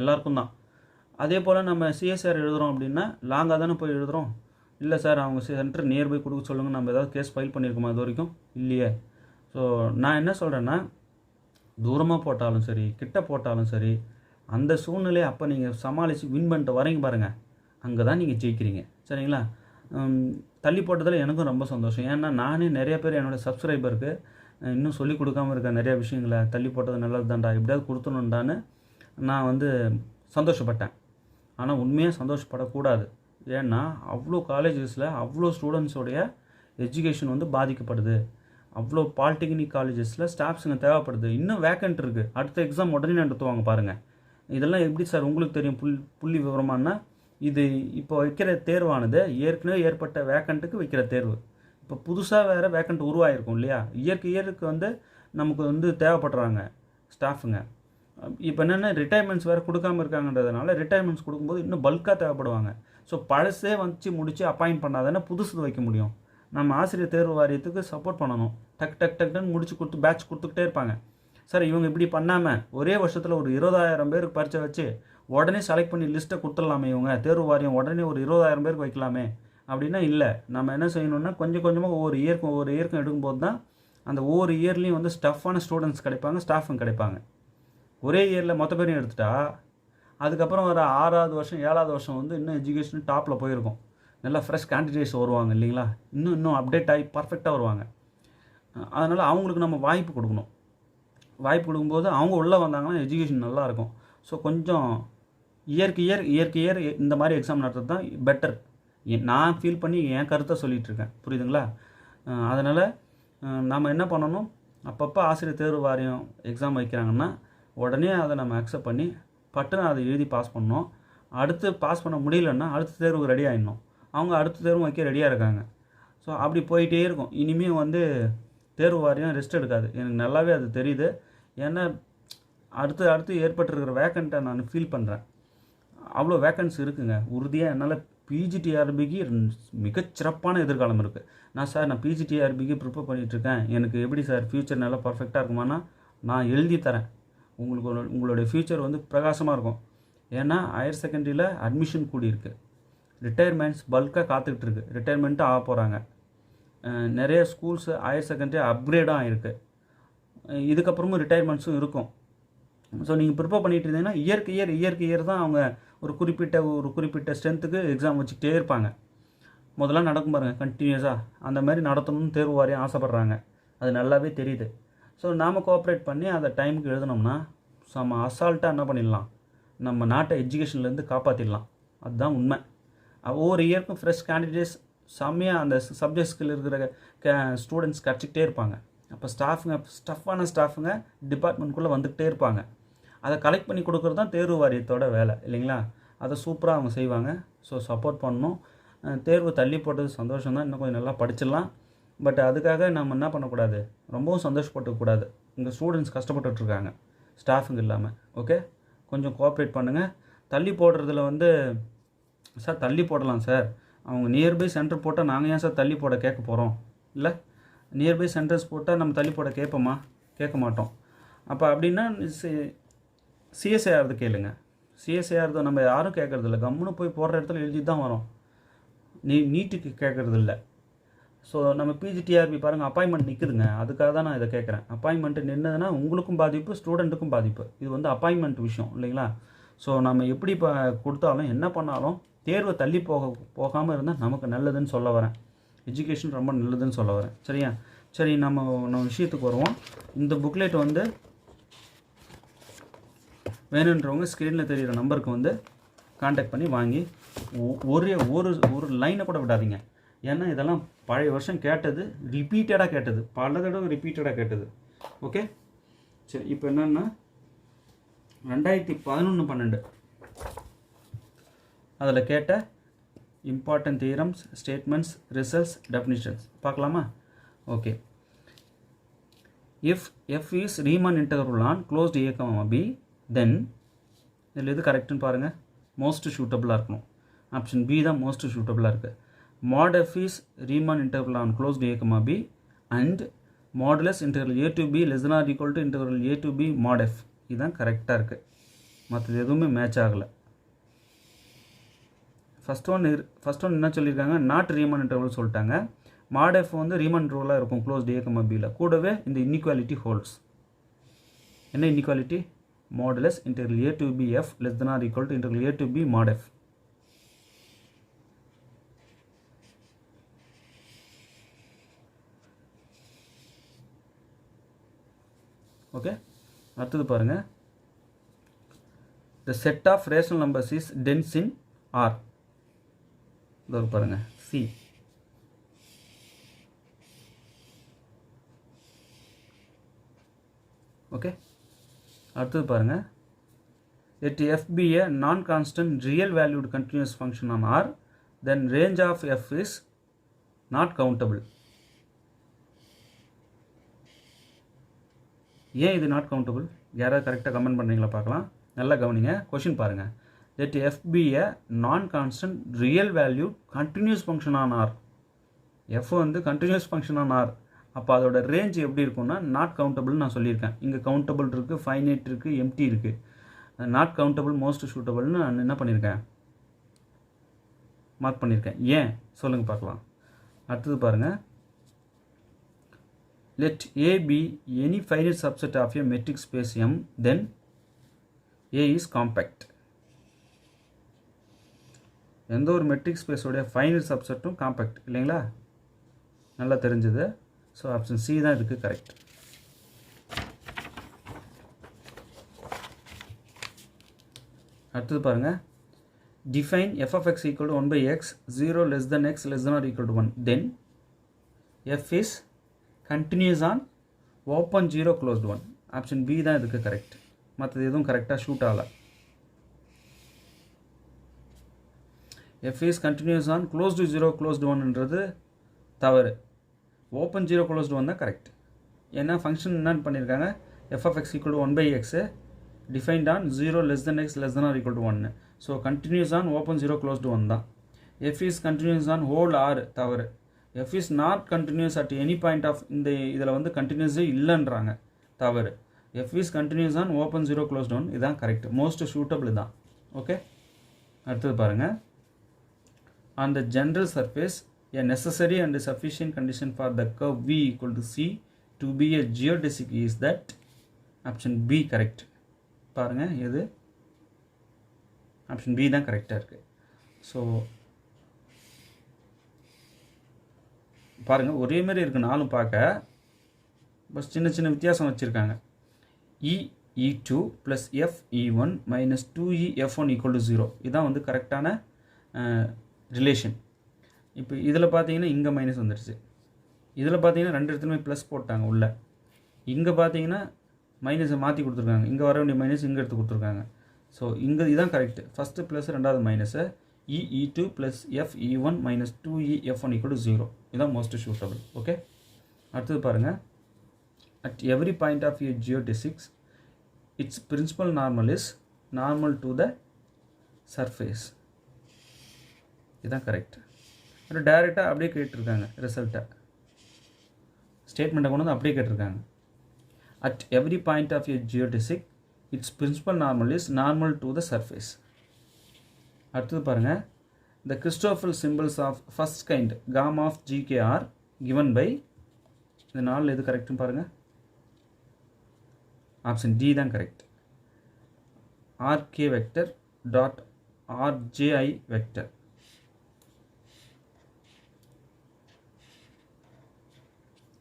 எல்லாருக்கும் தான். அதே போல் நம்ம சிஎஸ்ஆர் எழுதுகிறோம் அப்படின்னா லாங்காக தானே போய் எழுதுகிறோம். இல்லை சார் அவங்க சென்டர் நியர்பை கொடுக்க சொல்லுங்கள், நம்ம ஏதாவது கேஸ் ஃபைல் பண்ணியிருக்கோமா இது வரைக்கும்? இல்லையே. ஸோ நான் என்ன சொல்கிறேன்னா, தூரமாக போட்டாலும் சரி கிட்ட போட்டாலும் சரி, அந்த சூழ்நிலையை அப்போ நீங்கள் சமாளித்து வின் பண்ணிட்டு வரீங்க பாருங்கள், அங்கே தான் நீங்கள் ஜெயிக்கிறீங்க. சரிங்களா? தள்ளி போட்டதில் எனக்கும் ரொம்ப சந்தோஷம். ஏன்னா நானே நிறைய பேர் என்னோடய சப்ஸ்கிரைபருக்கு இன்னும் சொல்லிக் கொடுக்காமல் இருக்க நிறையா விஷயங்களை தள்ளி போட்டது நல்லது தான்டா, எப்படியாவது கொடுத்துணுன்டான்னு நான் வந்து சந்தோஷப்பட்டேன். ஆனால் உண்மையாக சந்தோஷப்படக்கூடாது. ஏன்னா அவ்வளோ காலேஜஸில் அவ்வளோ ஸ்டூடெண்ட்ஸோடைய எஜுகேஷன் வந்து பாதிக்கப்படுது. அவ்வளோ பாலிடெக்னிக் காலேஜஸில் ஸ்டாஃப்ஸுங்க தேவைப்படுது. இன்னும் வேக்கண்ட் இருக்குது. அடுத்த எக்ஸாம் உடனே நடத்துவாங்க பாருங்கள். இதெல்லாம் எப்படி சார் உங்களுக்கு தெரியும்? புள்ளி விவரமானா, இது இப்போ வைக்கிற தேர்வானது ஏற்கனவே ஏற்பட்ட வேக்கண்ட்டுக்கு வைக்கிற தேர்வு. இப்போ புதுசாக வேறு வேக்கண்ட் உருவாகிருக்கும் இல்லையா? இயருக்கு வந்து நமக்கு வந்து தேவைப்படுறாங்க ஸ்டாஃபுங்க. இப்போ என்னென்னா ரிட்டைர்மெண்ட்ஸ் வேறு கொடுக்காமல் இருக்காங்கன்றதுனால ரிட்டைர்மெண்ட்ஸ் கொடுக்கும்போது இன்னும் பல்காக தேவைப்படுவாங்க. ஸோ பழசே வச்சு முடித்து அப்பாயிண்ட் பண்ணாதானே புதுசு வைக்க முடியும். நம்ம ஆசிரியர் தேர்வு வாரியத்துக்கு சப்போர்ட் பண்ணணும். டக்குன்னு முடிச்சு கொடுத்து பேட்ச் கொடுத்துக்கிட்டே இருப்பாங்க. சார் இவங்க இப்படி பண்ணாமல் ஒரே வருஷத்தில் ஒரு 20,000 பேருக்கு பரிச்சை வச்சு உடனே செலக்ட் பண்ணி லிஸ்ட்டை கொடுத்துடலாமே, இவங்க தேர்வு வாரியம் உடனே ஒரு 20,000 பேருக்கு வைக்கலாமே அப்படின்னா இல்லை. நம்ம என்ன செய்யணும்னா கொஞ்சம் கொஞ்சமாக ஒவ்வொரு இயற்கும் எடுக்கும்போது தான் அந்த ஒவ்வொரு இயர்லேயும் வந்து ஸ்டஃப்பான ஸ்டூடெண்ட்ஸ் கிடைப்பாங்க, ஸ்டாஃபும் கிடைப்பாங்க. ஒரே இயரில் மொத்த பேரையும் எடுத்துட்டா அதுக்கப்புறம் வர 6வது வருஷம் 7வது வருஷம் வந்து இன்னும் எஜுகேஷன் டாப்பில் போயிருக்கும். நல்லா ஃப்ரெஷ் கேண்டிடேட்ஸ் வருவாங்க இல்லைங்களா, இன்னும் அப்டேட் ஆகி பர்ஃபெக்டாக வருவாங்க. அதனால் அவங்களுக்கு நம்ம வாய்ப்பு கொடுக்கணும். வாய்ப்பு கொடுக்கும்போது அவங்க உள்ளே வந்தாங்கன்னா எஜுகேஷன் நல்லாயிருக்கும். ஸோ கொஞ்சம் இயர்க்கு இயர் இந்த மாதிரி எக்ஸாம் நடத்துறது தான் பெட்டர். நான் ஃபீல் பண்ணி என் கருத்தை சொல்லிகிட்ருக்கேன், புரியுதுங்களா? அதனால் நம்ம என்ன பண்ணணும், அப்பப்போ ஆசிரியர் தேர்வு வாரியம் எக்ஸாம் வைக்கிறாங்கன்னா உடனே அதை நம்ம அக்செப்ட் பண்ணி பட்டுன்னு அதை எழுதி பாஸ் பண்ணணும். அடுத்து பாஸ் பண்ண முடியலன்னா அடுத்த தேர்வுக்கு ரெடி ஆகிடணும். அவங்க அடுத்த தேர்வு வைக்க ரெடியாக இருக்காங்க. ஸோ அப்படி போயிட்டே இருக்கும். இனிமேல் வந்து தேர்வு வாரியம் ரெஸ்ட் எடுக்காது, எனக்கு நல்லாவே அது தெரியுது. ஏன்னா அடுத்து ஏற்பட்டிருக்கிற வேக்கண்ட்டை நான் ஃபீல் பண்ணுறேன். அவ்வளோ வேக்கன்சி இருக்குங்க உறுதியாக. என்னால் பிஜிடிஆர்பிக்கு மிகச்சிறப்பான எதிர்காலம் இருக்குது. நான் பிஜிடிஆர்பிக்கு ப்ரிப்பேர் பண்ணிகிட்ருக்கேன், எனக்கு எப்படி சார் ஃப்யூச்சர் நல்லா பர்ஃபெக்டாக இருக்குமானா நான் எழுதி தரேன். உங்களுடைய ஃப்யூச்சர் வந்து பிரகாசமாக இருக்கும். ஏன்னா ஹையர் செகண்டரியில் அட்மிஷன் கூடியிருக்கு, ரிட்டையர்மெண்ட்ஸ் பல்காக காத்துக்கிட்டு இருக்குது, ரிட்டையர்மெண்ட்டும் ஆக போகிறாங்க. நிறைய ஸ்கூல்ஸு ஹையர் செகண்டரி அப்கிரேடும் ஆகிருக்கு. இதுக்கப்புறமும் ரிட்டையர்மெண்ட்ஸும் இருக்கும். ஸோ நீங்கள் ப்ரிப்பேர் பண்ணிகிட்டு இருந்தீங்கன்னா இயர்க்கு இயர் தான் அவங்க ஒரு குறிப்பிட்ட ஸ்ட்ரென்த்துக்கு எக்ஸாம் வச்சுக்கிட்டே இருப்பாங்க. முதல்ல நடக்கும் பாருங்கள் கண்டினியூஸாக, அந்த மாதிரி நடத்தணும்னு தேர்வு வாரியம் ஆசைப்பட்றாங்க. அது நல்லாவே தெரியுது. ஸோ நாம் கோஆப்ரேட் பண்ணி அந்த டைமுக்கு எழுதினோம்னா நம்ம அசால்ட்டாக என்ன பண்ணிடலாம், நம்ம நாட்டை எஜுகேஷன்லேருந்து காப்பாற்றிடலாம். அதுதான் உண்மை. ஒவ்வொரு இயருக்கும் ஃப்ரெஷ் கேண்டிடேட்ஸ் செம்மையாக அந்த சப்ஜெக்ட்ஸ்கில் இருக்கிற ஸ்டூடெண்ட்ஸ் கிடச்சிக்கிட்டே இருப்பாங்க. அப்போ ஸ்டஃப்பான ஸ்டாஃபுங்க டிபார்ட்மெண்ட்குள்ளே வந்துக்கிட்டே இருப்பாங்க. அதை கலெக்ட் பண்ணி கொடுக்குறது தான் தேர்வு வாரியத்தோட வேலை இல்லைங்களா. அதை சூப்பராக அவங்க செய்வாங்க. ஸோ சப்போர்ட் பண்ணணும். தேர்வு தள்ளி போட்டது சந்தோஷம் தான், இன்னும் கொஞ்சம் நல்லா படிச்சிடலாம். பட் அதுக்காக நம்ம என்ன பண்ணக்கூடாது, ரொம்பவும் சந்தோஷப்பட்டுக்கூடாது. இங்கே ஸ்டூடெண்ட்ஸ் கஷ்டப்பட்டுட்ருக்காங்க, ஸ்டாஃபுங்க இல்லாமல். ஓகே, கொஞ்சம் கோஆப்ரேட் பண்ணுங்கள். தள்ளி போடுறதுல வந்து சார் தள்ளி போடலாம் சார், அவங்க நியர்பை சென்டர் போட்டால் நாங்கள் ஏன் சார் தள்ளி போட கேட்க போகிறோம்? இல்லை, நியர்பை சென்டர்ஸ் போட்டால் நம்ம தள்ளி போட கேட்போமா? கேட்க மாட்டோம். அப்போ அப்படின்னா சிஎஸ்ஐஆர்து கேளுங்க. சிஎஸ்ஐஆர்து நம்ம யாரும் கேட்குறதில்ல, கம்முன்னு போய் போடுற இடத்துல எழுதி தான் வரோம். நீட்டுக்கு கேட்குறதில்ல. ஸோ நம்ம பிஜிடிஆர்பி பாருங்கள், அப்பாயின்மெண்ட் நிற்குதுங்க. அதுக்காக தான் நான் இதை கேட்குறேன். அப்பாயின்மெண்ட்டு நின்றுதுன்னா உங்களுக்கும் பாதிப்பு, ஸ்டூடெண்ட்டுக்கும் பாதிப்பு. இது வந்து அப்பாயின்மெண்ட் விஷயம் இல்லைங்களா. ஸோ நம்ம எப்படி இப்போ கொடுத்தாலும் என்ன பண்ணாலும் தேர்வை தள்ளி போகாமல் இருந்தால் நமக்கு நல்லதுன்னு சொல்ல வரேன். எஜுகேஷன் ரொம்ப நல்லதுன்னு சொல்ல வரேன். சரியா? சரி, நம்ம விஷயத்துக்கு வருவோம். இந்த புக்லெட் வந்து வேணுன்றவங்க ஸ்க்ரீனில் தெரிகிற நம்பருக்கு வந்து கான்டாக்ட் பண்ணி வாங்கி ஒரு லைனை கூட விடாதீங்க. ஏன்னா இதெல்லாம் பழைய வருஷம் கேட்டது, பல தடவை ரிப்பீட்டடாக கேட்டது. ஓகே, சரி. இப்போ என்னென்னா 2011-12 அதில் கேட்ட important theorems, statements, results, definitions பார்க்கலாமா? Okay. If f is Riemann integral on closed a, b, then இதில் எது கரெக்டுன்னு பாருங்கள். மோஸ்ட் சூட்டபுளாக இருக்கணும். ஆப்ஷன் பி தான் மோஸ்ட் சூட்டபுளாக இருக்குது. mod f is Riemann integral on closed a, b and modulus integral a to b less than or equal to integral a to b mod f. இதுதான் கரெக்டாக இருக்குது. மற்றது எதுவுமே மேட்ச் ஆகலை. ஃபஸ்ட் ஒன் என்ன சொல்லியிருக்காங்க, நாட் ரீமன் இன்டர்வல் சொல்லிட்டாங்க. mod f வந்து ரீமன் இன்டர்வலாக இருக்கும் க்ளோஸ்ட் a, bயில். கூடவே இந்த இன்இக்வாலிட்டி ஹோல்ட்ஸ். என்ன inequality? modulus integral a to b f less than or equal to integral a to b mod f. Okay, அடுத்தது பாருங்கள். the set of rational numbers is dense in R. இது பாருங்கள், C. ஓகே, அடுத்தது பாருங்கள். let f be a non-constant real valued continuous function on R, then range of f is not countable. ஏன் இது நாட் கவுண்டபிள்? யாராவது கரெக்டாக கமெண்ட் பண்ணுறீங்களா பார்க்கலாம். நல்லா கவனிங்க, கொஷின் பாருங்கள். let f be a non-constant real valued continuous function on R. f வந்து continuous function on R. அப்போ அதோட ரேஞ்ச் எப்படி இருக்கும்னா நாட் கவுண்டபிள்னு நான் சொல்லியிருக்கேன். இங்கே கவுண்டபிள் இருக்குது, ஃபைனைட் இருக்குது, எம்டி இருக்குது. நாட் கவுண்டபிள், மோஸ்ட் சூட்டபிள்னு நான் என்ன பண்ணியிருக்கேன், மார்க் பண்ணியிருக்கேன். ஏன் சொல்லுங்கள் பார்க்கலாம். அடுத்தது பாருங்கள். let A be any finite subset of a metric space M, then A is compact. எந்த ஒரு மெட்ரிக் ஸ்பேஸோடைய ஃபைனல் சப்செட்டும் காம்பேக்ட் இல்லைங்களா? நல்லா தெரிஞ்சது. ஸோ ஆப்ஷன் சி தான் இதுக்கு கரெக்ட். அடுத்தது பாருங்கள், define f of x equal to 1 by x 0 less than x less than or equal to 1, then f is continuous on open 0 closed 1. Option B தான் இதுக்கு கரெக்ட். மற்றது எதுவும் கரெக்டாக ஷூட் ஆகலை. f is continuous on closed 0 closed 1ன்றது தவறு. ஓப்பன் 0 closed 1 தான் கரெக்ட். ஏன்னா ஃபங்க்ஷன் என்னன்னு பண்ணியிருக்காங்க, f of x equal to 1 by x defined on 0 less than x less than or equal to 1. So continuous on open 0 closed 1 தான். f is continuous on whole r தவறு. f is not continuous at any point of இந்த இதில் வந்து கண்டினியூஸே இல்லைன்றாங்க, தவறு. f is continuous on open 0 closed 1 இதுதான் கரெக்ட். மோஸ்ட் சூட்டபிள் தான். ஓகே, அடுத்தது பாருங்கள், on the general surface a necessary and sufficient condition for the curve v equal to c to be a geodesic is that option b correct. பாருங்கள், எது ஆப்ஷன் பி தான் கரெக்டாக இருக்குது. ஸோ பாருங்கள், ஒரே மாதிரி இருக்குது நாலும் பார்க்க, பஸ் சின்ன சின்ன வித்தியாசம் வச்சுருக்காங்க. e2 plus f(e1) minus 2e(f1) equal to 0 இதுதான் வந்து கரெக்டான ரிலேஷன். இப்போ இதில் பார்த்தீங்கன்னா இங்கே மைனஸ் வந்துடுச்சு, இதில் பார்த்தீங்கன்னா ரெண்டு இடத்துலையுமே ப்ளஸ் போட்டாங்க உள்ள, இங்கே பார்த்தீங்கன்னா மைனஸை மாற்றி கொடுத்துருக்காங்க, இங்கே வர வேண்டிய மைனஸ் இங்கே எடுத்து கொடுத்துருக்காங்க. ஸோ இங்கே இதுதான் கரெக்ட். ஃபஸ்ட்டு ப்ளஸ் ரெண்டாவது மைனஸை e2 plus f(e1) minus 2e(f1) equal to 0 இதுதான் மோஸ்ட் சூட்டபிள். ஓகே, அடுத்தது பாருங்கள், at every point of a geodesics its principal normal is normal to the surface இதுதான் கரெக்ட். அப்புறம் டைரெக்டாக அப்படியே கேட்டிருக்காங்க ரிசல்ட்டை, ஸ்டேட்மெண்ட்டை கொண்டு வந்து அப்படியே கேட்டிருக்காங்க. At every point of a geodesic its principal normal is normal to the surface. அடுத்தது பாருங்கள், the Christoffel symbols of first kind gamma of gk are given by இந்த நாளில் எது கரெக்டுன்னு பாருங்கள். ஆப்ஷன் டி தான் correct. rk vector dot rji vector.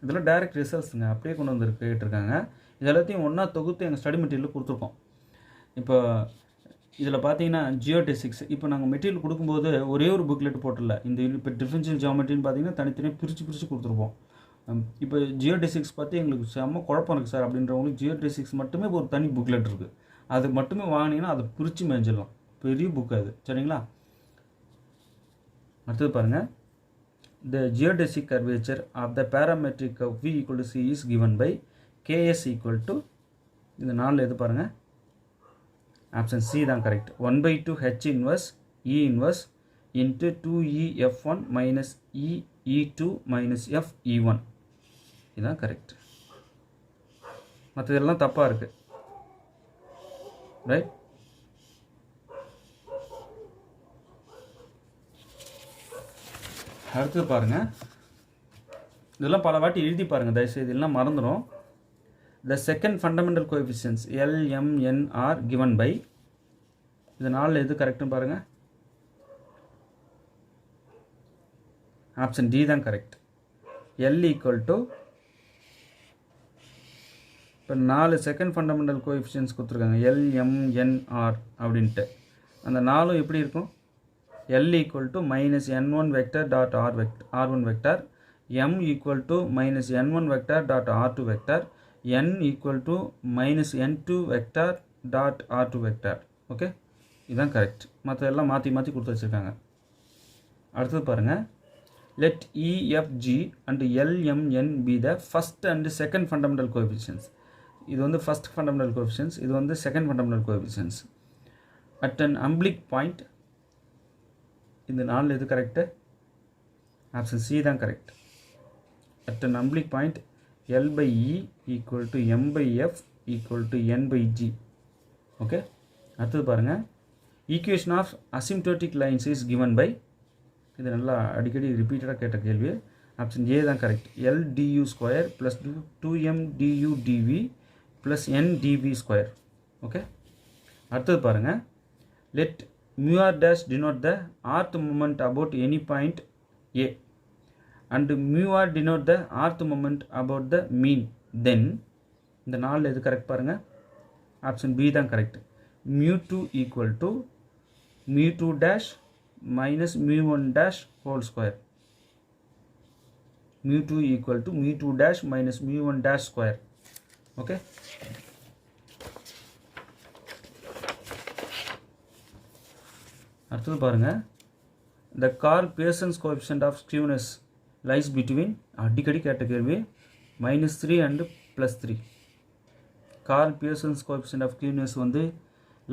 இதெல்லாம் டைரக்ட் ரிசல்ட்ஸுங்க, அப்படியே கொண்டு வந்து கேட்டிருக்காங்க. இது எல்லாத்தையும் ஒன்றா தொகுத்து எங்கள் ஸ்டடி மெட்டீரியல் கொடுத்துருக்கோம். இப்போ இதில் பார்த்தீங்கன்னா ஜியோடெசிக்ஸ், இப்போ நாங்கள் மெட்டீரியல் கொடுக்கும்போது ஒரே ஒரு புக்லெட் போட்டில்ல, இந்த இப்போ டிஃபரன்ஷியல் ஜியோமெட்ரின்னு பார்த்தீங்கன்னா தனித்தனியாக பிரித்து கொடுத்துருப்போம். இப்போ ஜியோடெசிக்ஸ் பார்த்து எங்களுக்கு செம்ம குழப்பம் இருக்குது சார் அப்படின்றவங்களுக்கு ஜியோடெசிக்ஸ் மட்டுமே ஒரு தனி புக்லெட் இருக்குது, அது மட்டுமே வாங்கினீங்கன்னா அதை பிரித்து மேய்ஞ்சிடலாம், பெரிய புக் அது, சரிங்களா? அடுத்தது பாருங்கள், the geodesic curvature of the parametric curve v equal to c is given by ks equal to இந்த நாளில் எது பாருங்கள், ஆப்ஷன் சி தான் correct. 1/2 h inverse e inverse into 2e(f1) minus e(2) minus f(e1) இதுதான் கரெக்ட். மற்றதெல்லாம் தப்பாக இருக்குது, ரைட்? அடுத்தது பாருங்கள், இதெல்லாம் பல வாட்டி எழுதி பாருங்கள் தயவுசெய்து, இதெல்லாம் மறந்துடும். The second fundamental coefficients L, M, N are given by இது நாளில் எது கரெக்டுன்னு பாருங்கள். ஆப்ஷன் டி தான் கரெக்ட். L ஈக்குவல் டு இப்போ 4 செகண்ட் ஃபண்டமெண்டல் கோஎஃபிஷியன்ஸ் கொடுத்துருக்காங்க, L, M, N, R அப்படின்ட்டு. அந்த 4 எப்படி இருக்கும்? L equal to minus n1 vector dot r1 vector, M equal to minus n1 vector dot r2 vector, n equal to minus n2 vector dot r2 vector. Okay, இதுதான் கரெக்ட். மற்ற எல்லாம் மாற்றி மாற்றி கொடுத்து வச்சுருக்காங்க. அடுத்தது பாருங்கள், let E, F, G and L, M, N be the first and second fundamental coefficients. இது வந்து ஃபஸ்ட் ஃபண்டமெண்டல் கோஎஃபிஷியன்ஸ், இது வந்து second fundamental coefficients. At an umbilic point இந்த நாளில் எது கரெக்டு? ஆப்ஷன் சி தான் correct. At an umbilic point L/E equal to M/F equal to N/G. Okay, அடுத்தது பாருங்கள், equation of asymptotic lines is given by இது நல்லா அடிக்கடி ரிப்பீட்டடாக கேட்ட கேள்வி. ஆப்ஷன் ஏ தான் correct. L du square plus 2m du dv plus n dv square. Okay, அடுத்தது பாருங்கள். Let mu r dash denote the earth movement about any point a and mu r denote the earth movement about the mean, then இந்த நாலில் எது கரெக்ட் பாருங்கள். ஆப்ஷன் பி தான் correct. mu2 equal to mu2 dash minus mu1 dash whole square. mu2 equal to mu2 dash minus mu1 dash square. Okay, அடுத்தது பாருங்கள். the Carl Pearson's coefficient of skewness lies between, அடிக்கடி கேட்ட கேள்வி, -3 and +3. Carl Pearson's coefficient of skewness வந்து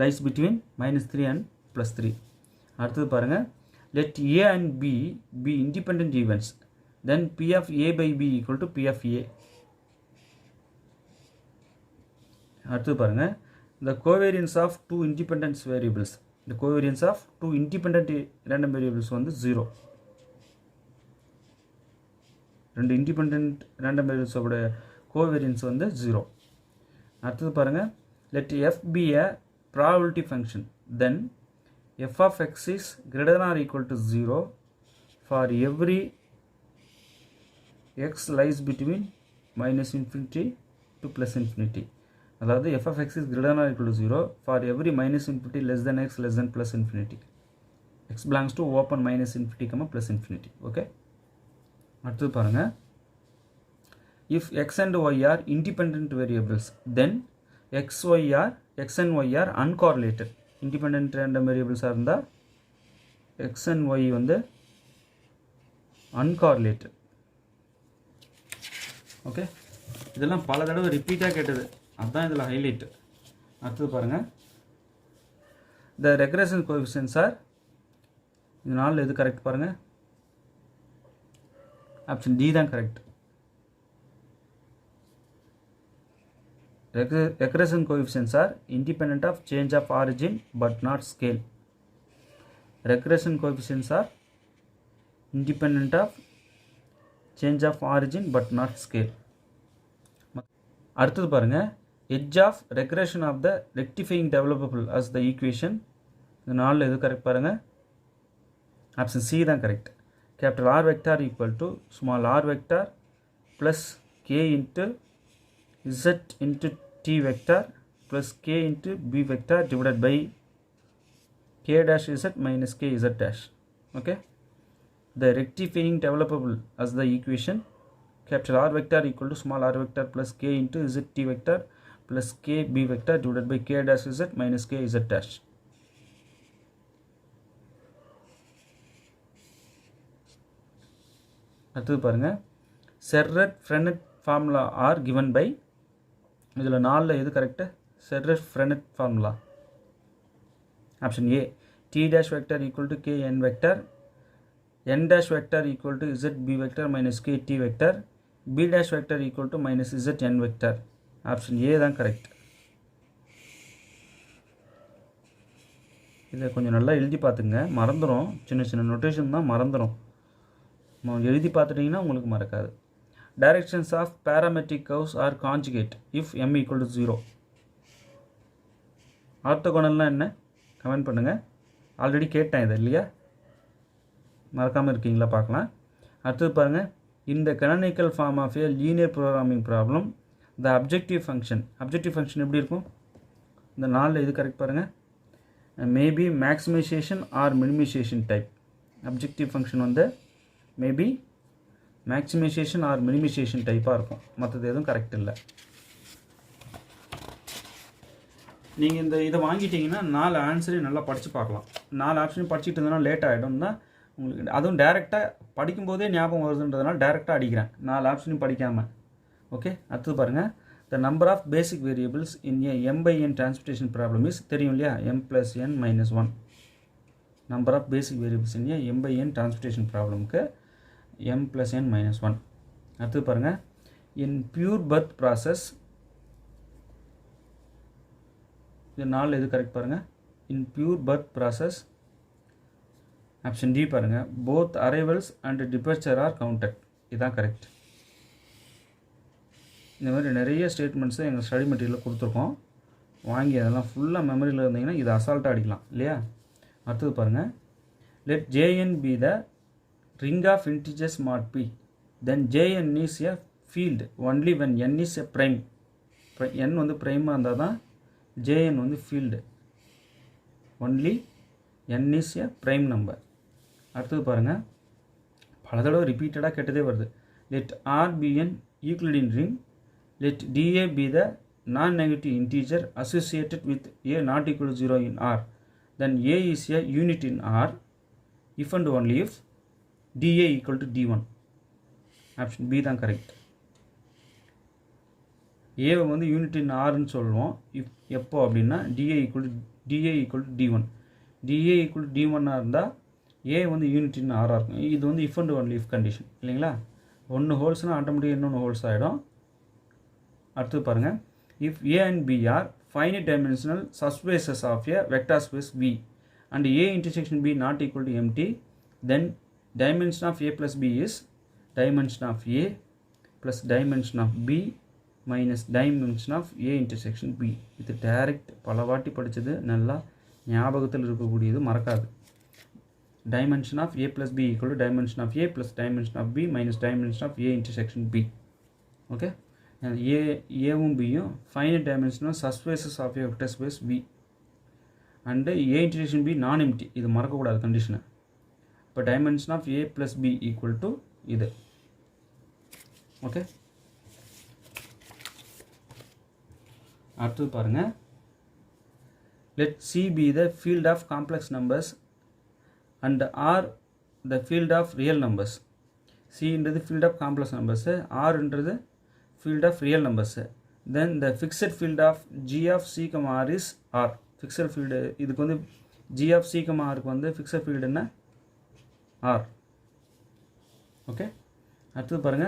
lies between -3 and +3. அடுத்தது பாருங்கள். let a and b be independent events, then p of a by b equal to p of a. அடுத்தது பாருங்கள். the covariance of two independent variables, the covariance of two independent random variables வந்து 0. ரெண்டு இண்டிபெண்ட் ரேண்டம் வேரியபிள்ஸோட கோவேரியன்ஸ் வந்து 0. அடுத்தது பாருங்கள். let f be a probability function, then f of x is greater than or equal to 0 for every x lies between -infinity to +infinity. அதாவது f of x is greater than or equal to 0 for every -infinity less than x less than +infinity. x belongs to open -infinity, +infinity. Okay, அடுத்தது பாருங்கள். if x and y are independent variables, then x and y are uncorrelated. independent random variables இருந்தால் x and y வந்து uncorrelated. ஓகே, இதெல்லாம் பல தடவை ரிப்பீட்டாக கேட்டது, அதுதான் இதில் ஹைலைட். அடுத்தது பாருங்கள். the regression coefficients are, இந்த நாளில் எது கரெக்ட் பாருங்கள். ஆப்ஷன் டி தான் correct. regression coefficients are independent of change of origin but not scale. regression coefficients are independent of change of origin but not scale. அடுத்தது பாருங்க. edge of regression of the rectifying developable as the equation, இந்த நாலில் எது கரெக்ட் பாருங்க. ஆப்ஷன் சி தான் correct. capital R vector equal to small r vector plus k into z into t vector plus k into b vector divided by k dash z minus k z dash. Okay, the rectifying developable as the equation, capital R vector equal to small r vector plus k into z t vector plus k b vector divided by k dash z minus k z dash. அடுத்தது பாருங்கள். Serret-Frenet formula are given by, இதில் நாலில் எது correct. Serret-Frenet formula. Option A. t dash vector equal to k n vector, n dash vector equal to z b vector minus k t vector, b dash vector equal to minus z n vector. Option A தான் கரெக்ட். இதை கொஞ்சம் நல்லா எழுதி பார்த்துங்க, மறந்துடும். சின்ன சின்ன நோட்டேஷன் தான் மறந்துடும், எழுதி பார்த்துட்டிங்கன்னா உங்களுக்கு மறக்காது. Directions of parametric curves are conjugate if m equal to 0. ஆர்த்தோகோனல்னால் என்ன கமெண்ட் பண்ணுங்கள். ஆல்ரெடி கேட்டேன் இதை, இல்லையா? மறக்காமல் இருக்கீங்களா பார்க்கலாம். அடுத்தது பாருங்கள். இந்த canonical form of a linear programming problem, the objective function எப்படி இருக்கும்? இந்த நாலில் எது கரெக்ட் பாருங்கள். Maybe maximization or minimization type. Objective function வந்து மேபி மேக்ஸிமைசேஷன் ஆர் மினிமைசேஷன் டைப்பாக இருக்கும், மற்றது எதுவும் கரெக்ட் இல்லை. நீங்கள் இதை வாங்கிட்டீங்கன்னா 4 ஆன்சரையும் நல்லா படித்து பார்க்கலாம். 4 ஆப்ஷனையும் படிச்சுட்டு இருந்தோன்னா லேட் ஆகிடும்னா உங்களுக்கு, அதுவும் டேரெக்டாக படிக்கும்போதே ஞாபகம் வருதுன்றதுனால டேரெக்டாக அடிக்கிறேன், 4 ஆப்ஷனையும் படிக்காமல். ஓகே, அடுத்தது பாருங்கள். The number of basic variables in a m/n transportation problem is, தெரியும் இல்லையா, m + n - 1. Number of basic variables in a m/n transportation ப்ராப்ளமுக்கு m + n - 1. அடுத்தது பாருங்கள். இன் பியூர் பர்த் ப்ராசஸ், இது 4 எது கரெக்ட் பாருங்கள். In pure birth process, option D பாருங்கள். Both arrivals and departure are counted. இதுதான் கரெக்ட். இந்த மாதிரி நிறைய ஸ்டேட்மெண்ட்ஸை எங்கள் ஸ்டடி மெட்டீரியலில் கொடுத்துருக்கோம். வாங்கி அதெல்லாம் ஃபுல்லாக மெமரியில் இருந்தீங்கன்னா இது அசால்ட்டாக அடிக்கலாம் இல்லையா. அடுத்தது பாருங்கள். Let Jn be the ring of integers mod p, then Jn is a field only when n is a prime. n வந்து ப்ரைமாக இருந்தால் தான் Jn வந்து field. Only n is a prime number. அடுத்தது பாருங்கள், பல தடவை ரிப்பீட்டடாக கேட்டதே வருது. Let R be an Euclidean ring, let dA be the non-negative integer associated with a not equal to 0 in R, then A is a unit in R if and only if dA equal to d1. Option B தான் கரெக்ட். ஏவை வந்து யூனிட் இன் ஆர்ன்னு சொல்லுவோம் எப்போ அப்படின்னா dA equal to d1. dA equal to d1 இருந்தால் ஏ வந்து யூனிட் இன் ஆராக இருக்கும். இது வந்து if and only if condition இல்லைங்களா. ஒன்று ஹோல்ஸ்னால் ஆட்டோமேட்டிக்காக இன்னொன்று ஹோல்ஸ் ஆகிடும். அடுத்து பாருங்கள். If A and B are finite dimensional subspaces of a vector space V and A intersection B not equal to empty, then dimension of A plus B is dimension of A plus dimension of B minus dimension of A intersection B. இது டைரக்ட் பலவாட்டி படித்தது, நல்லா ஞாபகத்தில் இருக்கக்கூடியது, மறக்காது. dimension of A plus B equal to dimension of A plus dimension of B minus dimension of A intersection B. okay, ஏவும் பியும் finite dimensional subspaces of a vector space V and A intersection B non empty. இது மறக்கக்கூடாது கண்டிஷனு. இப்போ dimension of A plus B equal to இது. ஓகே, அடுத்தது பாருங்கள். Let C be the field of complex numbers and R the field of real numbers. சின்றது ஃபீல்ட் ஆஃப் காம்ப்ளெக்ஸ் நம்பர்ஸு, ஆர்ன்றது field of real numbers. Then the fixed field of g of c, r is r. fixed field இதுக்கு வந்து g of c, r க்கு வந்து fixed field என்ன r. okay, அடுத்து பாருங்க.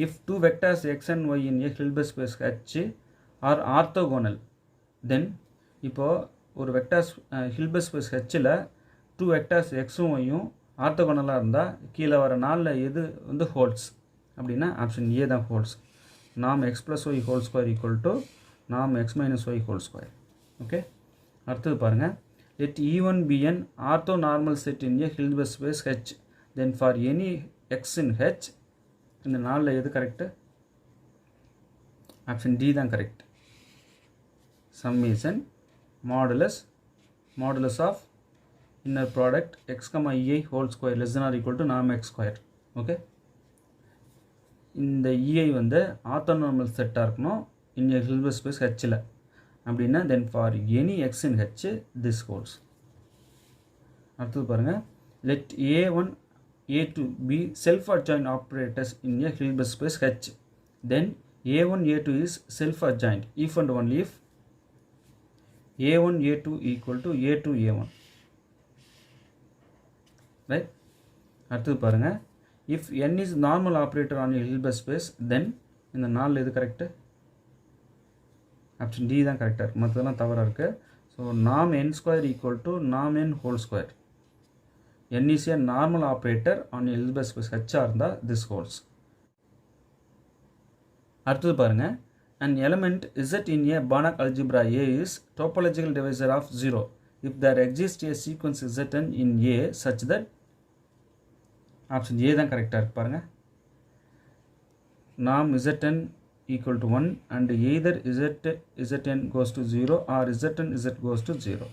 if two vectors x and y in a Hilbert space H are orthogonal, then இப்போ ஒரு வெக்டர்ஸ் Hilbert space Hல டூ வெக்டர்ஸ் எக்ஸும் ஒய்யும் ஆர்த்தோகோனலாக இருந்தால் கீழே வர நாளில் எது வந்து ஹோல்ஸ் அப்படின்னா ஆப்ஷன் ஏ தான் holes. norm x plus y whole square equal to norm x minus y whole square. okay, அடுத்தது பாருங்கள். let E1 be an orthonormal set in a Hilbert space H, then for any x in H, இந்த நாளில் எது கரெக்டு? ஆப்ஷன் டி தான் correct. summation modulus of inner product x, ei whole square less than or equal to norm x square. okay, இந்த இஐ வந்து ஆர்த்தோனார்மல் செட்டாக இருக்கணும் இன் ஹில்பர்ட் ஸ்பேஸ் ஹெச்சில் அப்படின்னா தென் for any X in H this holes. அடுத்தது பாருங்கள். Let A1 A2 B self adjoint operators in A Hilbert space H, then A1 A2 is self adjoint if and only if A1 A2 equal to A2 A1. Right. அடுத்தது பாருங்கள். if n is normal operator on a Hilbert space, then இந்த நாளில் எது கரெக்டு? ஆப்ஷன் டி தான் கரெக்டாக இருக்குது, மற்றதெல்லாம் தவறாக இருக்குது. So norm n square equal to norm n whole square. n is a normal operator on a Hilbert space H இருந்தால் this holds. அடுத்தது பாருங்கள். an element Z in a Banach algebra A is topological divisor of 0 if there exists a sequence Zn in A such that option A தான் கரெக்டாக இருக்குது பாருங்கள். norm Zn equal to 1 and either Zn goes to 0 or Zn Z goes to 0.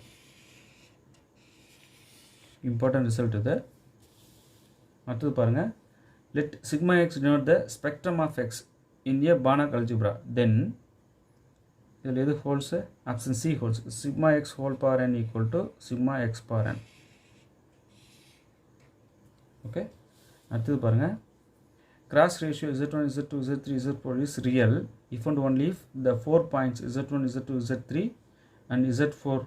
important result இது. அடுத்தது பாருங்கள். let sigma x denote the spectrum of x in a Banach algebra, then இதில் எது holes? Option C holes. sigma x whole power n equal to sigma x power n. Okay, அடுத்தது பாருங்கள். Cross ratio Z1 Z2 Z3 Z4 is real if and only if the 4 points Z1 Z2 Z3 and Z4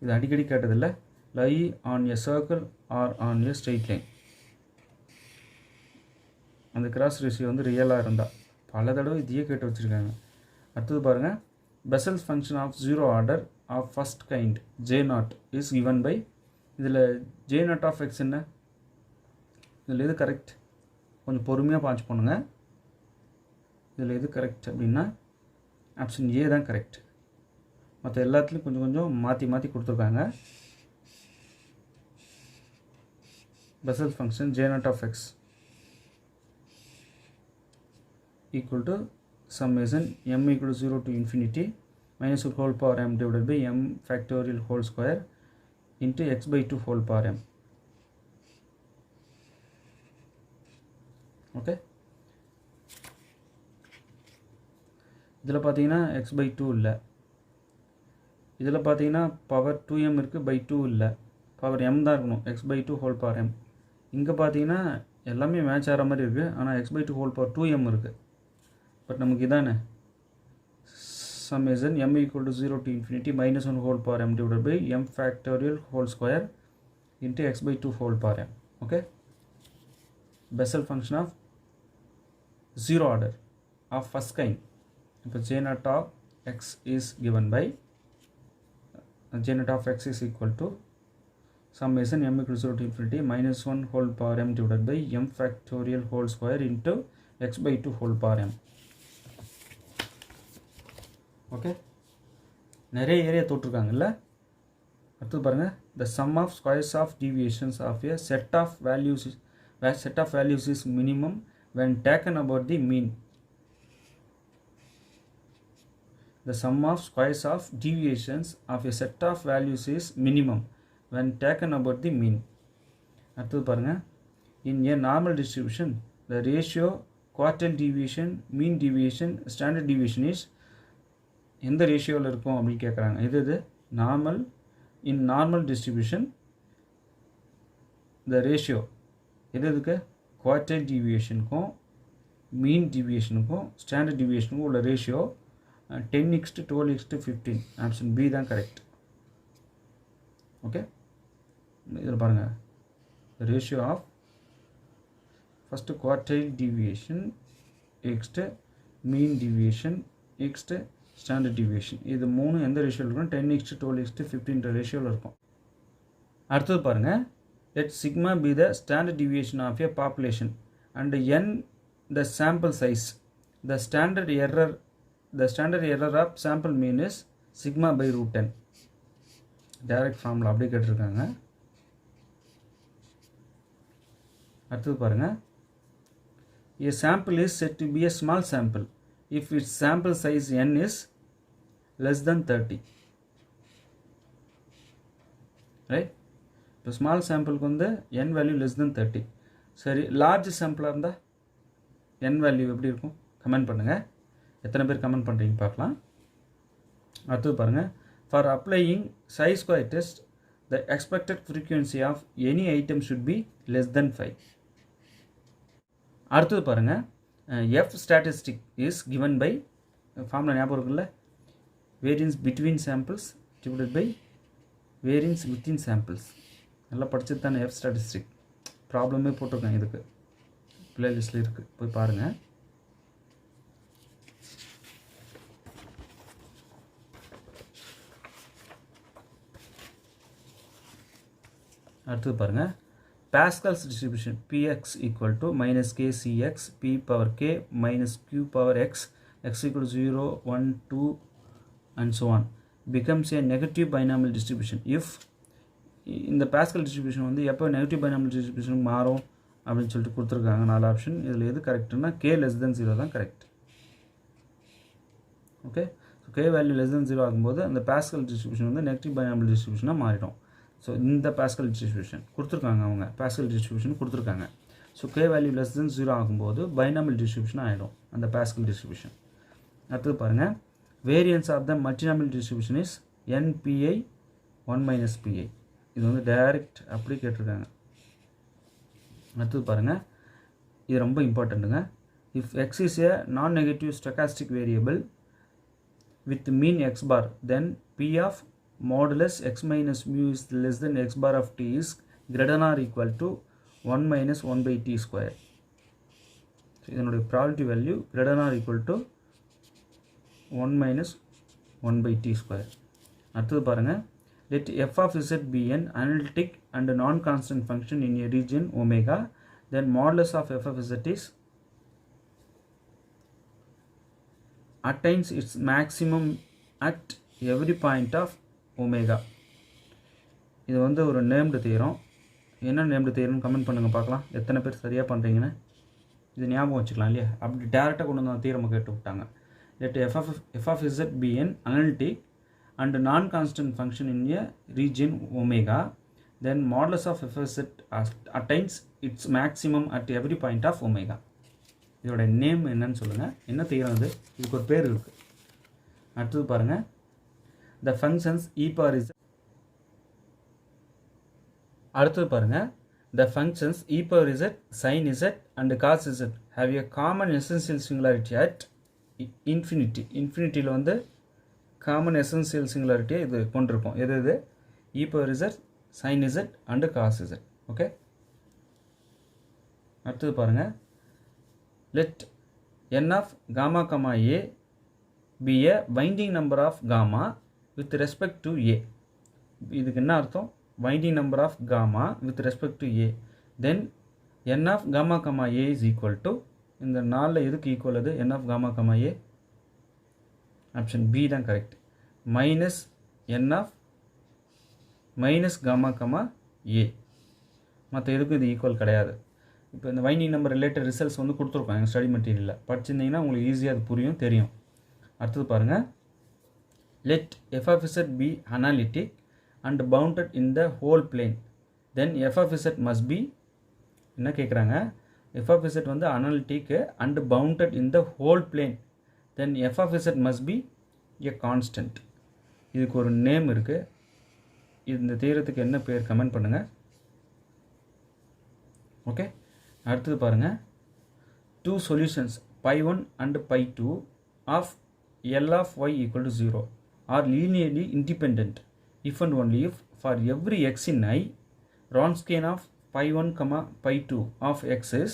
இது அடிக்கடி கேட்டதில்லை lie on a circle or on a straight line. அந்த கிராஸ் ரேஷியோ வந்து ரியலாக இருந்தால் பல தடவை இதையே கேட்டு வச்சுருக்காங்க. அடுத்தது பாருங்கள். Bessel's function of zero order of first kind J0 is given by இதில் J0 of x என்ன? இதில் எது கரெக்ட்? கொஞ்சம் பொறுமையாக பாஞ்ச் பண்ணுங்க. இதில் எது கரெக்ட் அப்படின்னா ஆப்ஷன் ஏ தான் கரெக்ட். மற்ற எல்லாத்துலேயும் கொஞ்சம் கொஞ்சம் மாற்றி கொடுத்துருக்காங்க. Bessel function J0 of x equal to summation m equal to 0 to infinity minus whole power m divided by m factorial whole square into x by 2 whole power m. Okay, இதில் பார்த்தீங்கன்னா x by 2 இல்லை, இதில் பார்த்தீங்கன்னா பவர் 2m இருக்குது, by 2 இல்லை, பவர் m தான் இருக்கணும், x by 2 whole power m. இங்கே பார்த்தீங்கன்னா எல்லாமே மேட்ச் ஆகிற மாதிரி இருக்குது, ஆனால் x by 2 whole power 2m இருக்குது. பட் நமக்கு இதானே summation m equal to 0 to infinity minus 1 whole power m divided by m factorial whole square into x by 2 whole power m. Okay, Bessel function of zero order of first kind. இப்போ J0 of x is given by J0 of x is equal to summation m equal to 0 to infinity minus 1 whole power m divided by m factorial whole square into x by 2 whole power m. Okay, நிறைய ஏரியா தொட்டிருக்காங்கல்ல. அடுத்து பாருங்கள், the sum of squares of deviations of a set of values is minimum when taken about the mean. The sum of squares of deviations of a set of values is minimum when taken about the mean. அடுத்து பாருங்கள், in a normal distribution the ratio quartile deviation, mean deviation, standard deviation is எந்த ரேஷியோவில் இருக்கும் அப்படின்னு கேட்குறாங்க. இது normal, in normal distribution the ratio எதுக்கு குவார்டைல் டிவியேஷனுக்கும் மீன் டிவியேஷனுக்கும் ஸ்டாண்டர்ட் டிவியேஷனுக்கும் உள்ள ரேஷியோ 10:12:15. ஆப்ஷன் பி தான் கரெக்ட். ஓகே, இதில் பாருங்கள், ratio of first quartile deviation next mean deviation next standard deviation, இது மூணு எந்த ரேஷியோவில் இருக்கும்? 10:12:15 ரேஷியோவில் இருக்கும். அடுத்தது பாருங்கள், let sigma be the standard deviation of a population and n the sample size. The standard error of sample mean is sigma by root 10. direct formula அப்படியே கேட்டிருக்காங்க. அடுத்தது பாருங்கள், a sample is said to be a small sample if its sample size n is less than 30. Right, இப்போ ஸ்மால் சாம்பிளுக்கு வந்து n வேல்யூ லெஸ் தென் 30. சரி, லார்ஜ் சாம்பிளாக இருந்தால் n வேல்யூ எப்படி இருக்கும்? கமெண்ட் பண்ணுங்கள். எத்தனை பேர் கமெண்ட் பண்ணுறீங்க பார்க்கலாம். அடுத்தது பாருங்கள், for applying chi square test the expected frequency of any item should be less than 5. அடுத்தது பாருங்கள், F statistic is given by formula ஞாபகம் இருக்குல்ல, variance between samples divided by variance within samples. நல்லா படிச்சது தானே எஃப் ஸ்டாட்டிஸ்டிக். ப்ராப்ளமே போட்டிருக்கேன், இதுக்கு பிளேலிஸ்ட்டில் இருக்குது, போய் பாருங்கள். அடுத்தது பாருங்கள், Pascal's distribution Px equal to minus kCx p power k minus q power x x equal to 0, 1, 2 and so on becomes a negative binomial distribution if இந்த Pascal distribution வந்து எப்போ நெகட்டிவ் பைனாமியல் டிஸ்ட்ரிபியூஷன் மாறும் அப்படின்னு சொல்லிட்டு கொடுத்துருக்காங்க. 4 ஆப்ஷன். இதில் எது கரெக்டுன்னா k less than 0 தான் correct. Okay, so k value less than 0 ஆகும்போது அந்த Pascal டிஸ்ட்ரிபியூஷன் வந்து நெகட்டிவ் பைனாமியல் டிஸ்ட்ரிபியூஷனாக மாறிடும். ஸோ இந்த Pascal டிஸ்ட்ரிபியூஷன் கொடுத்துருக்காங்க, அவங்க Pascal டிஸ்ட்ரிபியூஷன் கொடுத்துருக்காங்க. So k value less than 0 ஆகும்போது பைனாமியல் டிஸ்ட்ரிபியூஷன் ஆகிடும் அந்த Pascal டிஸ்ட்ரிபியூஷன். அடுத்தது பாருங்கள், variance of the multinomial distribution is npi 1 minus pi. இது வந்து டைரக்ட் அப்படி கேட்டிருக்காங்க. அடுத்தது பாருங்கள், இது ரொம்ப இம்பார்ட்டண்ட்டுங்க. If x is a non negative stochastic variable with mean x bar then P of modulus x minus mu is less than x bar of t is greater than or equal to 1 minus 1 by t square. So இதனுடைய probability value greater than or equal to 1 minus 1 by t square. அடுத்தது பாருங்க, let f of z be an analytic and non-constant function in a region omega then modulus of f of z is attains its maximum at every point of omega. இது வந்து ஒரு நேம்டு தியரம். என்ன நேம்டு தியரம்னு கமெண்ட் பண்ணுங்கள் பார்க்கலாம், எத்தனை பேர் சரியாக பண்ணுறீங்கன்னு. இது ஞாபகம் வச்சுக்கலாம் இல்லையா? அப்படி டேரெக்டாக கொண்டு வந்து தீரமை கேட்டு விட்டாங்க. let f of z be an analytic and non-constant function in a region omega, then modulus of f of z attains its maximum at every point of omega. இதோட நேம் என்னன்னு சொல்லுங்கள், என்ன தியரம் இது? இதுக்கு ஒரு பேர் இருக்குது. அடுத்தது பாருங்கள், the functions e power z. அடுத்தது பாருங்கள், the functions e power z, sin z and cos z have a common essential singularity at infinity. இன்ஃபினிட்டியில் வந்து காமன் எசென்சியல் சிங்குலாரிட்டியை இது கொண்டிருக்கும். எது இது? e power z, sin z and cos z. Okay, அடுத்தது பாருங்கள், let n of gamma comma a be a binding number of gamma with respect to a. இதுக்கு என்ன அர்த்தம்? binding number of gamma with respect to a, then n of gamma comma a is equal to, இந்த நாலில் எதுக்கு ஈக்குவல் அது? n of gamma comma a, option B தான் correct, minus n of minus gamma comma a. மற்ற எதுக்கும் இது ஈக்குவல் கிடையாது. இப்போ இந்த வைண்டிங் நம்பர் ரிலேட்டட் ரிசல்ட்ஸ் வந்து கொடுத்துருக்கோம் எங்கள் ஸ்டடி மெட்டீரியலில், படிச்சிருந்தீங்கன்னா உங்களுக்கு ஈஸியாக அது புரியும், தெரியும். அடுத்தது பாருங்கள், let f of z be analytic and bounded in the whole plane, then f of z must be, என்ன கேட்குறாங்க? f of z வந்து analytic and bounded in the whole plane, then f of z must be a constant. இதுக்கு ஒரு நேம் இருக்குது. இந்த தீரத்துக்கு என்ன பேர்? கமெண்ட் பண்ணுங்கள். ஓகே, அடுத்தது பாருங்கள், two solutions pi1 and pi2 of L of y equal to 0 are linearly independent if and only if for every x in I, Wronskian of pi1 pi2 of x is,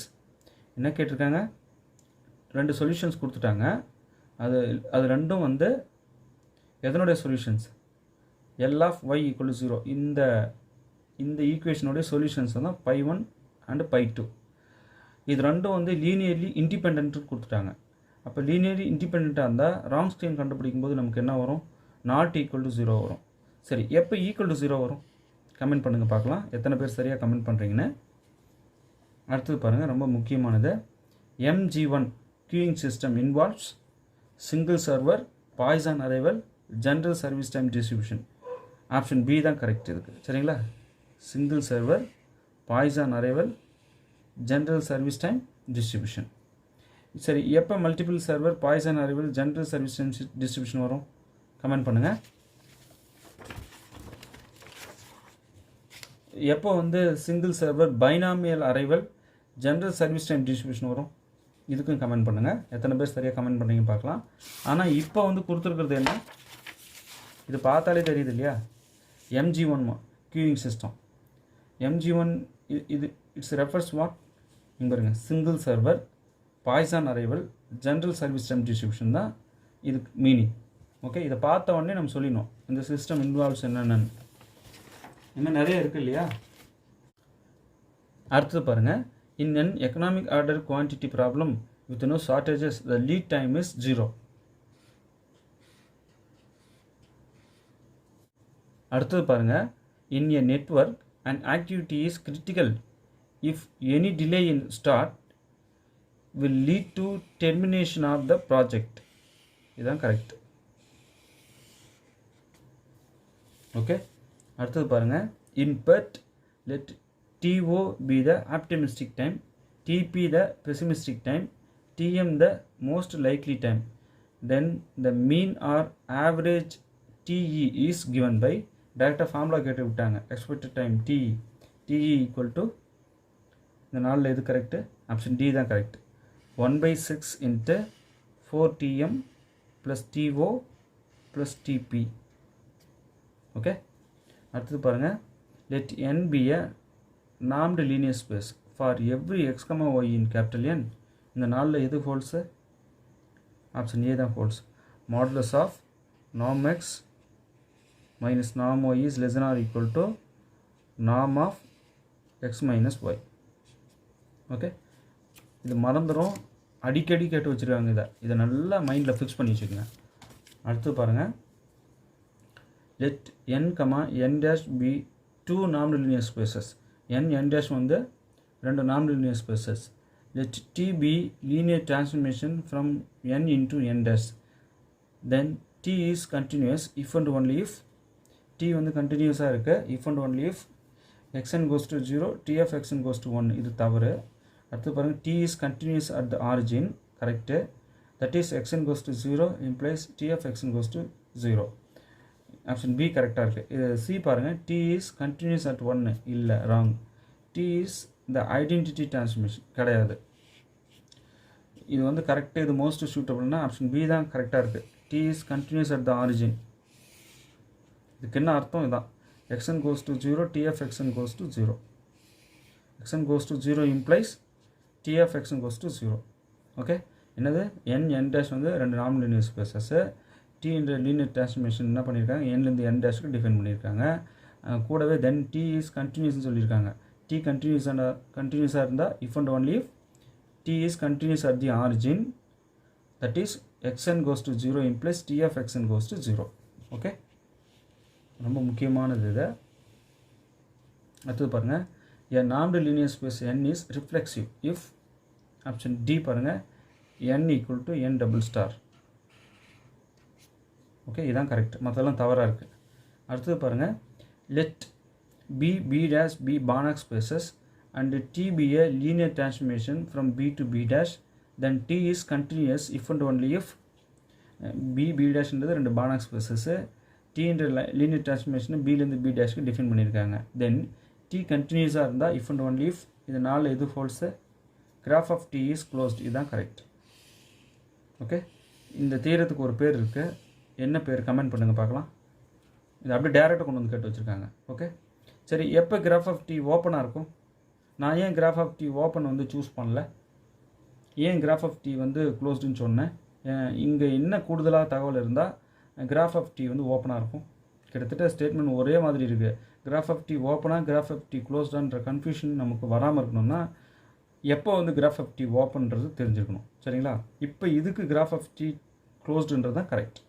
என்ன கேட்டிருக்காங்க? ரெண்டு சொல்யூஷன்ஸ் கொடுத்துட்டாங்க. அது ரெண்டும் வந்து எதனுடைய solutions? L of y equal to 0. இந்த ஈக்குவேஷனுடைய சொல்யூஷன்ஸ் தான் pi1 and pi2. இது ரெண்டும் வந்து லீனியர்லி இண்டிபெண்ட் கொடுத்துட்டாங்க. அப்போ லீனியர்லி இண்டிபெண்ட்டாக இருந்தால் ராங்ஸ்கியன் கண்டுபிடிக்கும் போது நமக்கு என்ன வரும்? நாட் ஈக்குவல் டு 0 வரும். சரி, எப்போ ஈக்குவல் டு 0 வரும்? கமெண்ட் பண்ணுங்கள் பார்க்கலாம், எத்தனை பேர் சரியாக கமெண்ட் பண்ணுறீங்கன்னு. அடுத்தது பாருங்கள், ரொம்ப முக்கியமானது, MG1 queuing system involves single server, Poisson arrival, general service time distribution. Option B தான் கரெக்ட் இதுக்கு. சரிங்களா? Single server, Poisson arrival, general service time distribution. சரி, எப்போ multiple server, Poisson arrival, general service time distribution வரும்? கமெண்ட் பண்ணுங்கள். எப்போ வந்து single server, binomial arrival, general service time distribution வரும்? இதுக்கும் கமெண்ட் பண்ணுங்கள். எத்தனை பேர் சரியாக கமெண்ட் பண்ணுறீங்க பார்க்கலாம். ஆனால் இப்போ வந்து கொடுத்துருக்கிறது என்ன? இது பார்த்தாலே தெரியுது இல்லையா? MG1 queuing system. MG1 இது இட்ஸ் ரெஃபர்ஸ் வாட்? இங்கே பாருங்க, single server, Poisson arrival, general service time distribution தான் இதுக்கு மீனிங். ஓகே, இதை பார்த்த உடனே நம்ம சொல்லிடணும் இந்த சிஸ்டம் இன்வால்வ்ஸ் என்னென்னு. இன்னும் நிறைய இருக்குது இல்லையா? அடுத்தது பாருங்கள், in an economic order quantity problem with no shortages the lead time is 0. அடுத்தது பாருங்கள், in a network an activity is critical if any delay in start will lead to termination of the project. இதுதான் கரெக்ட். ஓகே, அடுத்தது பாருங்கள், in PERT let TO be the optimistic time, TP the pessimistic time, TM the most likely time, then the mean or average TE is given by, டைரெக்டாக ஃபார்முலா கேட்டு விட்டாங்க, expected time TE equal to, இந்த நாளில் எது கரெக்டு? ஆப்ஷன் டி தான் correct, 1/6 into 4TM plus TO plus TP. Okay, அடுத்தது பாருங்கள், let n be a normed linear space for every x, y in capital N. இந்த நாளில் எது ஹோல்ஸு? ஆப்ஷன் ஏ தான் holds. Modulus of norm x minus norm y is less than or equal to norm of x minus y. Okay, இது மறந்துடும், அடிக்கடி கேட்டு வச்சுருக்காங்க. இதை நல்லா மைண்டில் ஃபிக்ஸ் பண்ணி வச்சுக்கோங்க. அடுத்து பாருங்கள், let n, n dash be 2 non-linear spaces. n dash வந்து 2 non-linear spaces. Let t be linear transformation from n into n dash. Then t is continuous if and only if t வந்து கண்டினியூஸாக இருக்குது, if and only if xn goes to 0, t of xn goes to 1. இது தவறு. அடுத்து பாருங்கள், t is continuous at the origin, correct. that is xn goes to 0 implies t of xn goes to 0. Option B கரெக்டாக இருக்குது. இது சி பாருங்கள், t is continuous at 1 இல்லை, wrong. t is the identity transformation கிடையாது. இது வந்து கரெக்டு. இது மோஸ்ட் சூட்டபிள்னா ஆப்ஷன் பி தான் கரெக்டாக இருக்குது. t is continuous at the origin. இதுக்கு என்ன அர்த்தம்? இதுதான், xn goes to 0, t of xn goes to 0. xn goes to 0 implies t of xn goes to 0. Okay, என்னது n dash வந்து 2 non-linear spaces. t என்ற லீனியர் டிரான்ஸ்ஃபர்மேஷன் என்ன பண்ணியிருக்காங்க, nலேருந்து n டேஷ்க்கு டிஃபைன் பண்ணியிருக்காங்க. கூடவே தென் t is continuous சொல்லியிருக்காங்க. t கண்டினியூஸாக இருந்தால் if and only if t is continuous at the origin, that is xn goes to 0 implies t of xn goes to 0. Okay, ரொம்ப முக்கியமானது இது. அடுத்தது பாருங்கள், a normed linear space n is reflexive if option D பாருங்கள், n equal to n double star. Okay, இதுதான் கரெக்ட், மற்றெல்லாம் தவறாக இருக்குது. அடுத்தது பாருங்கள், let b dash be Banach spaces and t be a linear transformation from b to b dash, then t is continuous if and only if b dash என்றது 2 Banach spaces. t என்ற லீனியர் டிரான்ஸ்ஃபர்மேஷன் பிலேருந்து b டேஷ்க்கு டிஃபைன் பண்ணியிருக்காங்க. தென் t கண்டினியூஸாக இருந்தால் if and only if இது 4 எது falls, graph of t is closed. இதுதான் கரெக்ட். ஓகே, இந்த தீரத்துக்கு ஒரு பேர் இருக்குது, என்ன பேர் கமெண்ட் பண்ணுங்கள் பார்க்கலாம். இது அப்படியே டேரெக்டாக கொண்டு வந்து கேட்டு வச்சுருக்காங்க. ஓகே, சரி, எப்போ கிராஃப் ஆஃப் டி ஓப்பனாக இருக்கும்? நான் ஏன் கிராஃப் ஆஃப் டி ஓப்பன் வந்து சூஸ் பண்ணல, ஏன் கிராஃப் ஆஃப் டி வந்து க்ளோஸ்டுன்னு சொன்னேன்? இங்கே என்ன கூடுதலாக தகவல் இருந்தால் கிராஃப் ஆஃப் டி வந்து ஓப்பனாக இருக்கும்? கிட்டத்தட்ட ஸ்டேட்மெண்ட் ஒரே மாதிரி இருக்குது. கிராஃப் ஆஃப் டி ஓப்பனாக, கிராஃப் ஆஃப் டி க்ளோஸ்டான்ற கன்ஃபியூஷன் நமக்கு வராமல் இருக்கணும்னா எப்போ வந்து கிராஃப் ஆஃப் டி ஓப்பன்றது தெரிஞ்சுக்கணும். சரிங்களா? இப்போ இதுக்கு கிராஃப் ஆஃப் டி க்ளோஸ்டுன்றது தான் கரெக்ட்.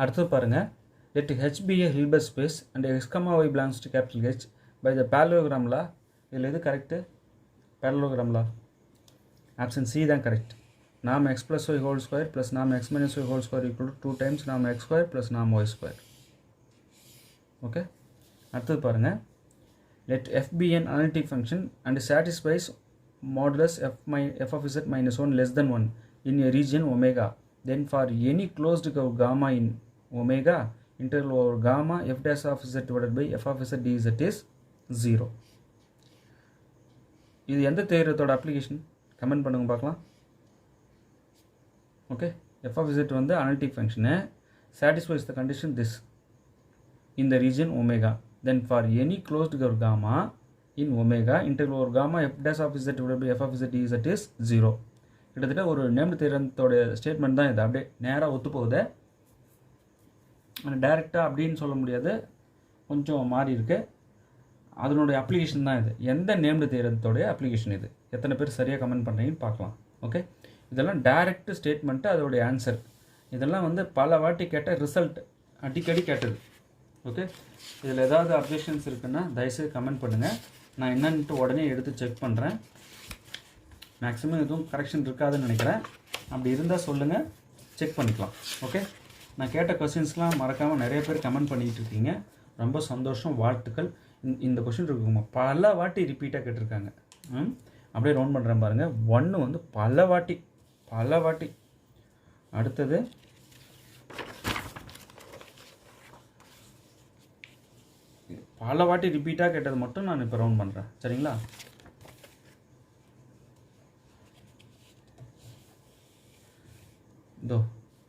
அடுத்து பாருங்கள், let h be a Hilbert space and x, y belongs to capital H by the parallelogram law. இதில் எது correct? parallelogram law. Option c தான் கரெக்ட். நாம் x plus y whole square plus நாம் x minus y whole square equal to 2 times நாம் x square plus நாம் y square. ஓகே, அடுத்தது பாருங்கள், let f be an analytic function and satisfies modulus f of z minus 1 less than 1 in a region omega. Then for any closed curve gamma in omega, integral over gamma f dash of z divided by f of z dz is 0. இது எந்த தேற்றத்தோட அப்ளிகேஷன்? கமெண்ட் பண்ணுங்க பார்க்கலாம். ஓகே, f of z வந்து analytic function, satisfies the condition this in the region omega. Then for any closed curve gamma in omega, integral over gamma f dash of z divided by f of z dz is 0. கிட்டத்தட்ட ஒரு நேம்டு தேற்றத்தோட ஸ்டேட்மெண்ட் தான் இது. அப்படியே நேராக ஒத்து போகுது, டைரெக்டாக அப்படின்னு சொல்ல முடியாது, கொஞ்சம் மாறி இருக்குது. அதனுடைய அப்ளிகேஷன் தான் இது. எந்த நேம்டு தேற்றத்தோடைய அப்ளிகேஷன் இது? எத்தனை பேர் சரியாக கமெண்ட் பண்ணுறீங்கன்னு பார்க்கலாம். ஓகே, இதெல்லாம் டைரக்ட் ஸ்டேட்மெண்ட்டு, அதோடைய ஆன்சர். இதெல்லாம் வந்து பல வாட்டி கேட்ட ரிசல்ட், அடிக்கடி கேட்டது. ஓகே, இதில் ஏதாவது அப்ஜெக்ஷன்ஸ் இருக்குன்னா தயவுசெய்து கமெண்ட் பண்ணுங்கள், நான் என்னன்ட்டு உடனே எடுத்து செக் பண்ணுறேன். மேக்ஸிமம் எதுவும் கரெக்ஷன் இருக்காதுன்னு நினைக்கிறேன். அப்படி இருந்தால் சொல்லுங்கள், செக் பண்ணிக்கலாம். ஓகே, நான் கேட்ட கொஸ்டின்ஸ்லாம் மறக்காமல் நிறைய பேர் கமெண்ட் பண்ணிகிட்டு இருக்கீங்க, ரொம்ப சந்தோஷம், வாழ்த்துக்கள். இந்த கொஸ்டின் இருக்குமா பல வாட்டி ரிப்பீட்டாக கேட்டிருக்காங்க. அப்படியே ரவுண்ட் பண்ணுறேன் பாருங்கள். 1 வந்து பல வாட்டி. அடுத்தது பல வாட்டி ரிப்பீட்டாக கேட்டது மட்டும் நான் இப்போ ரவுண்ட் பண்ணுறேன். சரிங்களா? இதோ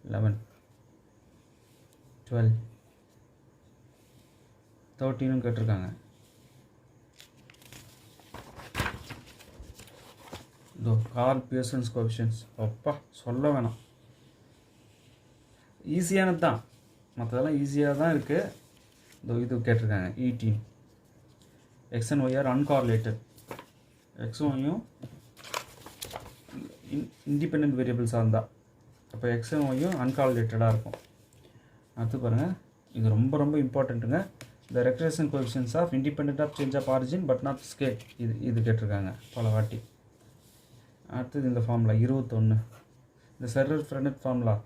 11, 12, 13 கேட்டிருக்காங்க. இதோ கார்ல் பியர்சன்ஸ் கோஎஃபிஷியன்ட்ஸ், அப்பா சொல்ல வேணாம், ஈஸியானது தான், மற்றதெல்லாம் ஈஸியாக தான் இருக்குது. இதோ இது கேட்டிருக்காங்க 18. x and y are uncorrelated. எக்ஸும் ஒய்யும் இண்டிபெண்ட் வேரியபிள்ஸாக இருந்தால் அப்போ எக்ஸும் ஒய்யும் அன்கால்குலேட்டடாக இருக்கும். அடுத்து பாருங்கள், இது ரொம்ப ரொம்ப இம்பார்ட்டண்ட்டுங்க. The regression coefficients of independent of change of origin but not scale. இது கேட்டிருக்காங்க பல வாட்டி. அடுத்தது இந்த ஃபார்முலா 21, இந்த செர்ரர் ஃப்ரெனட் ஃபார்முலா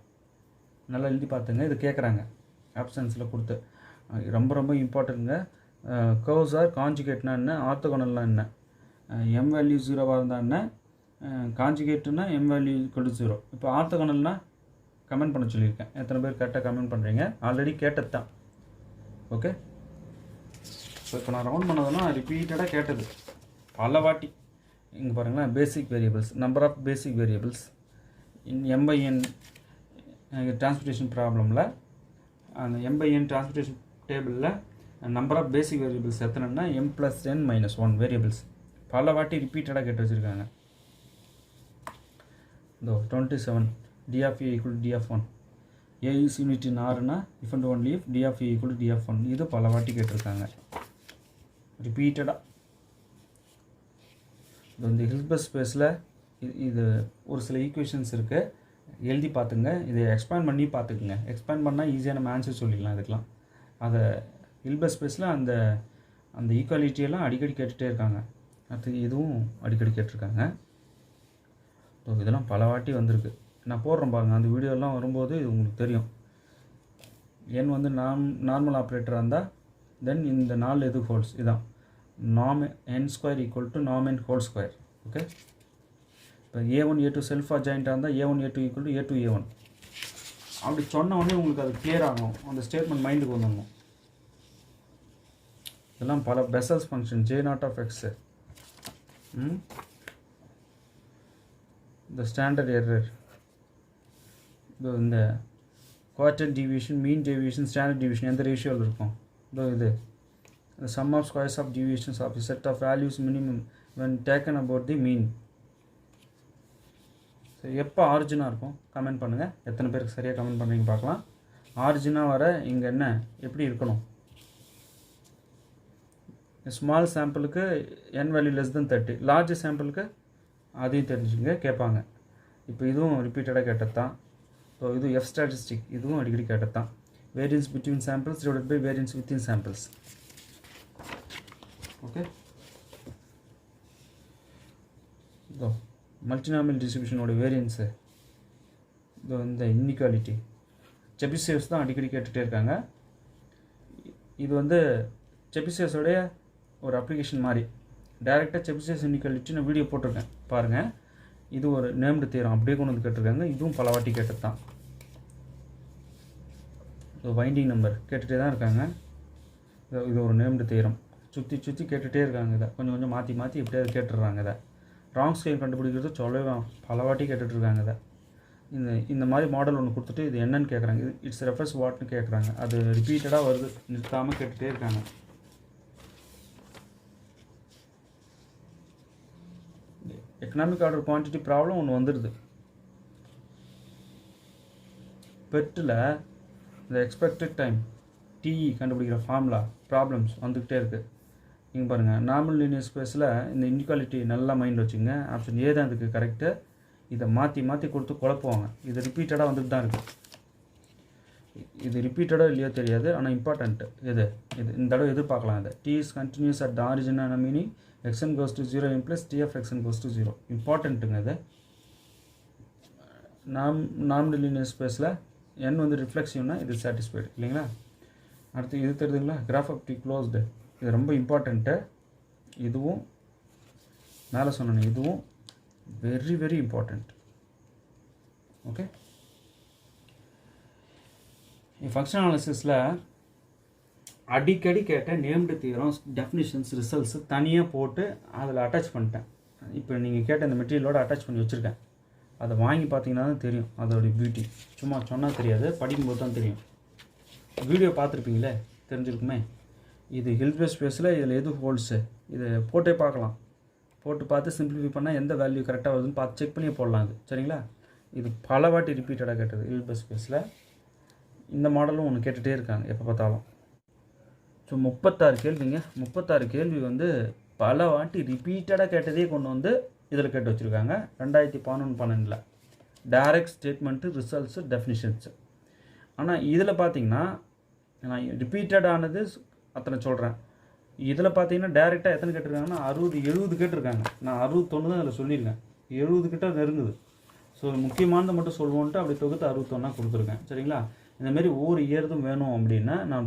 நல்லா எழுதி பார்த்துங்க. இது கேட்குறாங்க ஆப்ஷன்ஸில் கொடுத்து. ரொம்ப ரொம்ப இம்பார்ட்டண்ட்டுங்க. கர்வ்ஸ் ஆர் கான்ஜுகேட்னா என்ன, ஆர்த்தோகனல்னால் என்ன, எம் வேல்யூ 0வாக இருந்தால் என்ன, கான்ஜுகேட்டுன்னா எம் வேல்யூ = 0. இப்போ ஆர்த்தோகனல்னால் கமெண்ட் பண்ண சொல்லியிருக்கேன். எத்தனை பேர் கரெக்டாக கமெண்ட் பண்ணுறீங்க? ஆல்ரெடி கேட்டது தான். ஓகே, ஸோ இப்போ நான் ரவுண்ட் பண்ணதுன்னா ரிப்பீட்டடாக கேட்டது பல வாட்டி. இங்கே பாருங்களேன், basic variables, number of basic variables in M/N transportation ப்ராப்ளமில் அந்த M/N டிரான்ஸ்போர்ட்டேஷன் டேபிளில் நம்பர் ஆஃப் பேசிக் வேரியபிள்ஸ் எத்தனைன்னா m+n-1 வேரியபிள்ஸ் பல வாட்டி ரிப்பீட்டடாக கேட்டு வச்சுருக்காங்க. இதோ 27 d of a equal to d of 1, a is unit in Rனா if and only if d of a equal to d of 1. இது பல வாட்டி கேட்டிருக்காங்க ரிப்பீட்டடாக. இது வந்து ஹில்பர்ட் ஸ்பேஸில் இது ஒரு சில ஈக்குவேஷன்ஸ் இருக்குது, எழுதி பார்த்துங்க. இதை எக்ஸ்பேண்ட் பண்ணி பார்த்துக்குங்க. எக்ஸ்பேண்ட் பண்ணால் ஈஸியாக நம்ம ஆன்சர் சொல்லிடலாம் இதுக்கெலாம். அதை ஹில்பர்ட் ஸ்பேஸில் அந்த ஈக்குவாலிட்டியெல்லாம் அடிக்கடி கேட்டுகிட்டே இருக்காங்க. அடுத்து இதுவும் அடிக்கடி கேட்டிருக்காங்க. ஸோ இதெல்லாம் பல வாட்டி வந்திருக்கு. நான் போடுறேன் பாருங்கள், அந்த வீடியோலாம் வரும்போது இது உங்களுக்கு தெரியும். n வந்து நார்மல் ஆப்ரேட்டராக இருந்தால் தென் இந்த 4 எது ஹோல்ஸ் இதான் norm n² = norm n whole square. Okay, இப்போ a1 a2 செல்ஃப் அட்ஜாயிண்ட்டாக இருந்தால் a1 a2 = a2 a1. அப்படி சொன்ன உடனே உங்களுக்கு அது கிளியர் ஆகும், அந்த ஸ்டேட்மெண்ட் மைண்டுக்கு வந்துடணும். இதெல்லாம் பல Bessel's function J0 the standard error, இந்த குவார்ட்டர் டிவியேஷன், மீன் டிவியேஷன், ஸ்டாண்டர்ட் டிவியேஷன் எந்த ரேஷியோவில் இருக்கும்? இது the sum of squares of deviations of a set of values minimum when taken about the mean. So எப்போ ஆரிஜினாக இருக்கும் கமெண்ட் பண்ணுங்கள். எத்தனை பேருக்கு சரியாக கமெண்ட் பண்ணுறீங்க பார்க்கலாம். ஆரிஜினாக வர இங்கே என்ன எப்படி இருக்கணும்? ஸ்மால் சாம்பிளுக்கு n வேல்யூ <30, லார்ஜ் சாம்பிளுக்கு அதையும் தெரிஞ்சுங்க கேட்பாங்க. இப்போ இதுவும் ரிப்பீட்டடாக கேட்டது தான். ஸோ இது F ஸ்டாட்டிஸ்டிக், இதுவும் அடிக்கடி கேட்டது தான். Variance between samples divided by variance within samples. Okay, இதோ மல்டினாமியல் டிஸ்ட்ரிபியூஷனோட வேரியன்ஸு, இதோ இந்த இன்இக்வாலிட்டி செபிஷேவ்ஸ் தான் அடிக்கடி கேட்டுகிட்டே இருக்காங்க. இது வந்து செபிஷேவ்ஸோடைய ஒரு அப்ளிகேஷன் மாதிரி. டைரெக்டாக செபிஷேவ்ஸ் இன்இக்வாலிட்டி நான் வீடியோ போட்டிருக்கேன் பாருங்கள். இது ஒரு நேம்டு தியரம் அப்படியே கொண்டு வந்து கேட்டிருக்காங்க. இதுவும் பல வாட்டி கேட்டது தான். வைண்டிங் நம்பர் கேட்டுகிட்டே தான் இருக்காங்க. இது ஒரு நேம்டு தியரம் சுற்றி கேட்டுகிட்டே இருக்காங்க. இதை கொஞ்சம் கொஞ்சம் மாற்றி எப்படியாவது கேட்டுடுறாங்க. இதை ராங் ஸ்கேல் கண்டுபிடிக்கிறது சொல்லவே பல வாட்டி கேட்டுட்ருக்காங்க. இதை இந்த மாதிரி மாடல் ஒன்று கொடுத்துட்டு இது என்னன்னு கேட்குறாங்க. இது இட்ஸ் ரெஃபர்ஸ் வாட்னு கேட்குறாங்க. அது ரிப்பீட்டடாக வருது, நிறுத்தாமல் கேட்டுகிட்டே இருக்காங்க. எக்கனாமிக் ஆர்டர் குவான்டிட்டி ப்ராப்ளம் ஒன்று வந்துடுது. பெட்டில் இந்த எக்ஸ்பெக்டட் டைம் டிஇ கண்டுபிடிக்கிற ஃபார்முலா ப்ராப்ளம்ஸ் வந்துக்கிட்டே இருக்குது. இங்கே பாருங்கள், நார்மல் லீனியர் ஸ்பேஸில் இந்த இன்இக்வாலிட்டி நல்லா மைண்ட் வச்சுங்க. ஆப்ஷன் ஏ தான் இதுக்கு கரெக்டு. இதை மாற்றி கொடுத்து குழப்புவாங்க. இது ரிப்பீட்டடாக வந்துட்டு தான் இருக்குது. இது ரிப்பீட்டடாக இல்லையோ தெரியாது, ஆனால் இம்பார்ட்டண்ட்டு இது இந்த தடவை எதிர்பார்க்கலாம். இது T is continuous at the ஆரிஜினான meaning xn goes to 0 implies t of xn goes to 0. இம்பார்ட்டண்ட்டுங்க இது. நார்மல் லீனியர் ஸ்பேஸில் n வந்து ரிஃப்ளெக்சிவ்னா இது சாட்டிஸ்ஃபைடு இல்லைங்களா? அடுத்து இது தெரியுதுங்களா, கிராஃப் ஆஃப் டி க்ளோஸ்டு. இது ரொம்ப இம்பார்ட்டண்ட்டு. இதுவும் மேலே சொன்னேன், இதுவும் very very important. Okay, function அனாலிசிஸில் அடிக்கடி கேட்ட நேம்டு தியரம், டெஃபினிஷன்ஸ், ரிசல்ட்ஸ் தனியாக போட்டு அதில் அட்டாச் பண்ணிட்டேன். இப்போ நீங்கள் கேட்ட இந்த மெட்டீரியலோடு அட்டாச் பண்ணி வச்சுருக்கேன். அதை வாங்கி பார்த்தீங்கன்னா தான் தெரியும் அதோடைய பியூட்டி. சும்மா சொன்னால் தெரியாது, படிக்கும்போது தான் தெரியும். வீடியோ பார்த்துருப்பீங்களே, தெரிஞ்சிருக்குமே. இது ஹில்பர்ட் ஸ்பேஸில் இதில் எது ஹோல்ஸு, இதை போட்டே பார்க்கலாம். போட்டு பார்த்து சிம்பிளிஃபை பண்ணால் எந்த வேல்யூ கரெக்டாக வருதுன்னு பார்த்து செக் பண்ணி போடலாம். அது சரிங்களா? இது பல வாட்டி ரிப்பீட்டடாக கேட்டது ஹில்பர்ட் ஸ்பேஸில். இந்த மாடலும் ஒன்று கேட்டுகிட்டே இருக்காங்க எப்போ பார்த்தாலும். ஸோ 36 கேள்விங்க. 36 கேள்வி வந்து பல வாட்டி ரிப்பீட்டடாக கேட்டதே கொண்டு வந்து இதில் கேட்டு வச்சுருக்காங்க 2011-12 டைரக்ட் ஸ்டேட்மெண்ட்டு ரிசல்ட்ஸு டெஃபினிஷன்ஸு. ஆனால் இதில் பார்த்தீங்கன்னா நான் ரிப்பீட்டடானது அத்தனை சொல்கிறேன். இதில் பார்த்தீங்கன்னா டேரெக்டாக எத்தனை கேட்டிருக்காங்கன்னா 60-70 கேட்டிருக்காங்க. நான் 61 தான் அதில் சொல்லியிருக்கேன். 70 கிட்ட நெருங்குது. ஸோ முக்கியமானதை மட்டும் சொல்லுவோன்ட்டு அப்படி தொகுத்து 61 கொடுத்துருக்கேன். சரிங்களா? இந்தமாரி ஒவ்வொரு இயர்தும் வேணும் அப்படின்னா நான்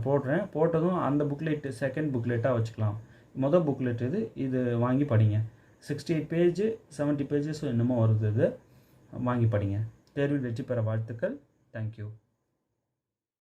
போட்டதும் அந்த புக்லெட்டு செகண்ட் புக்லெட்டாக வச்சுக்கலாம். மொதல் புக்லெட் இது வாங்கி படிங்க. 68 பேஜ் 70 பேஜஸ் என்னமோ வருது. இது வாங்கி படிங்க. தேர்வில் வெற்றி பெற வாழ்த்துக்கள். தேங்க்யூ.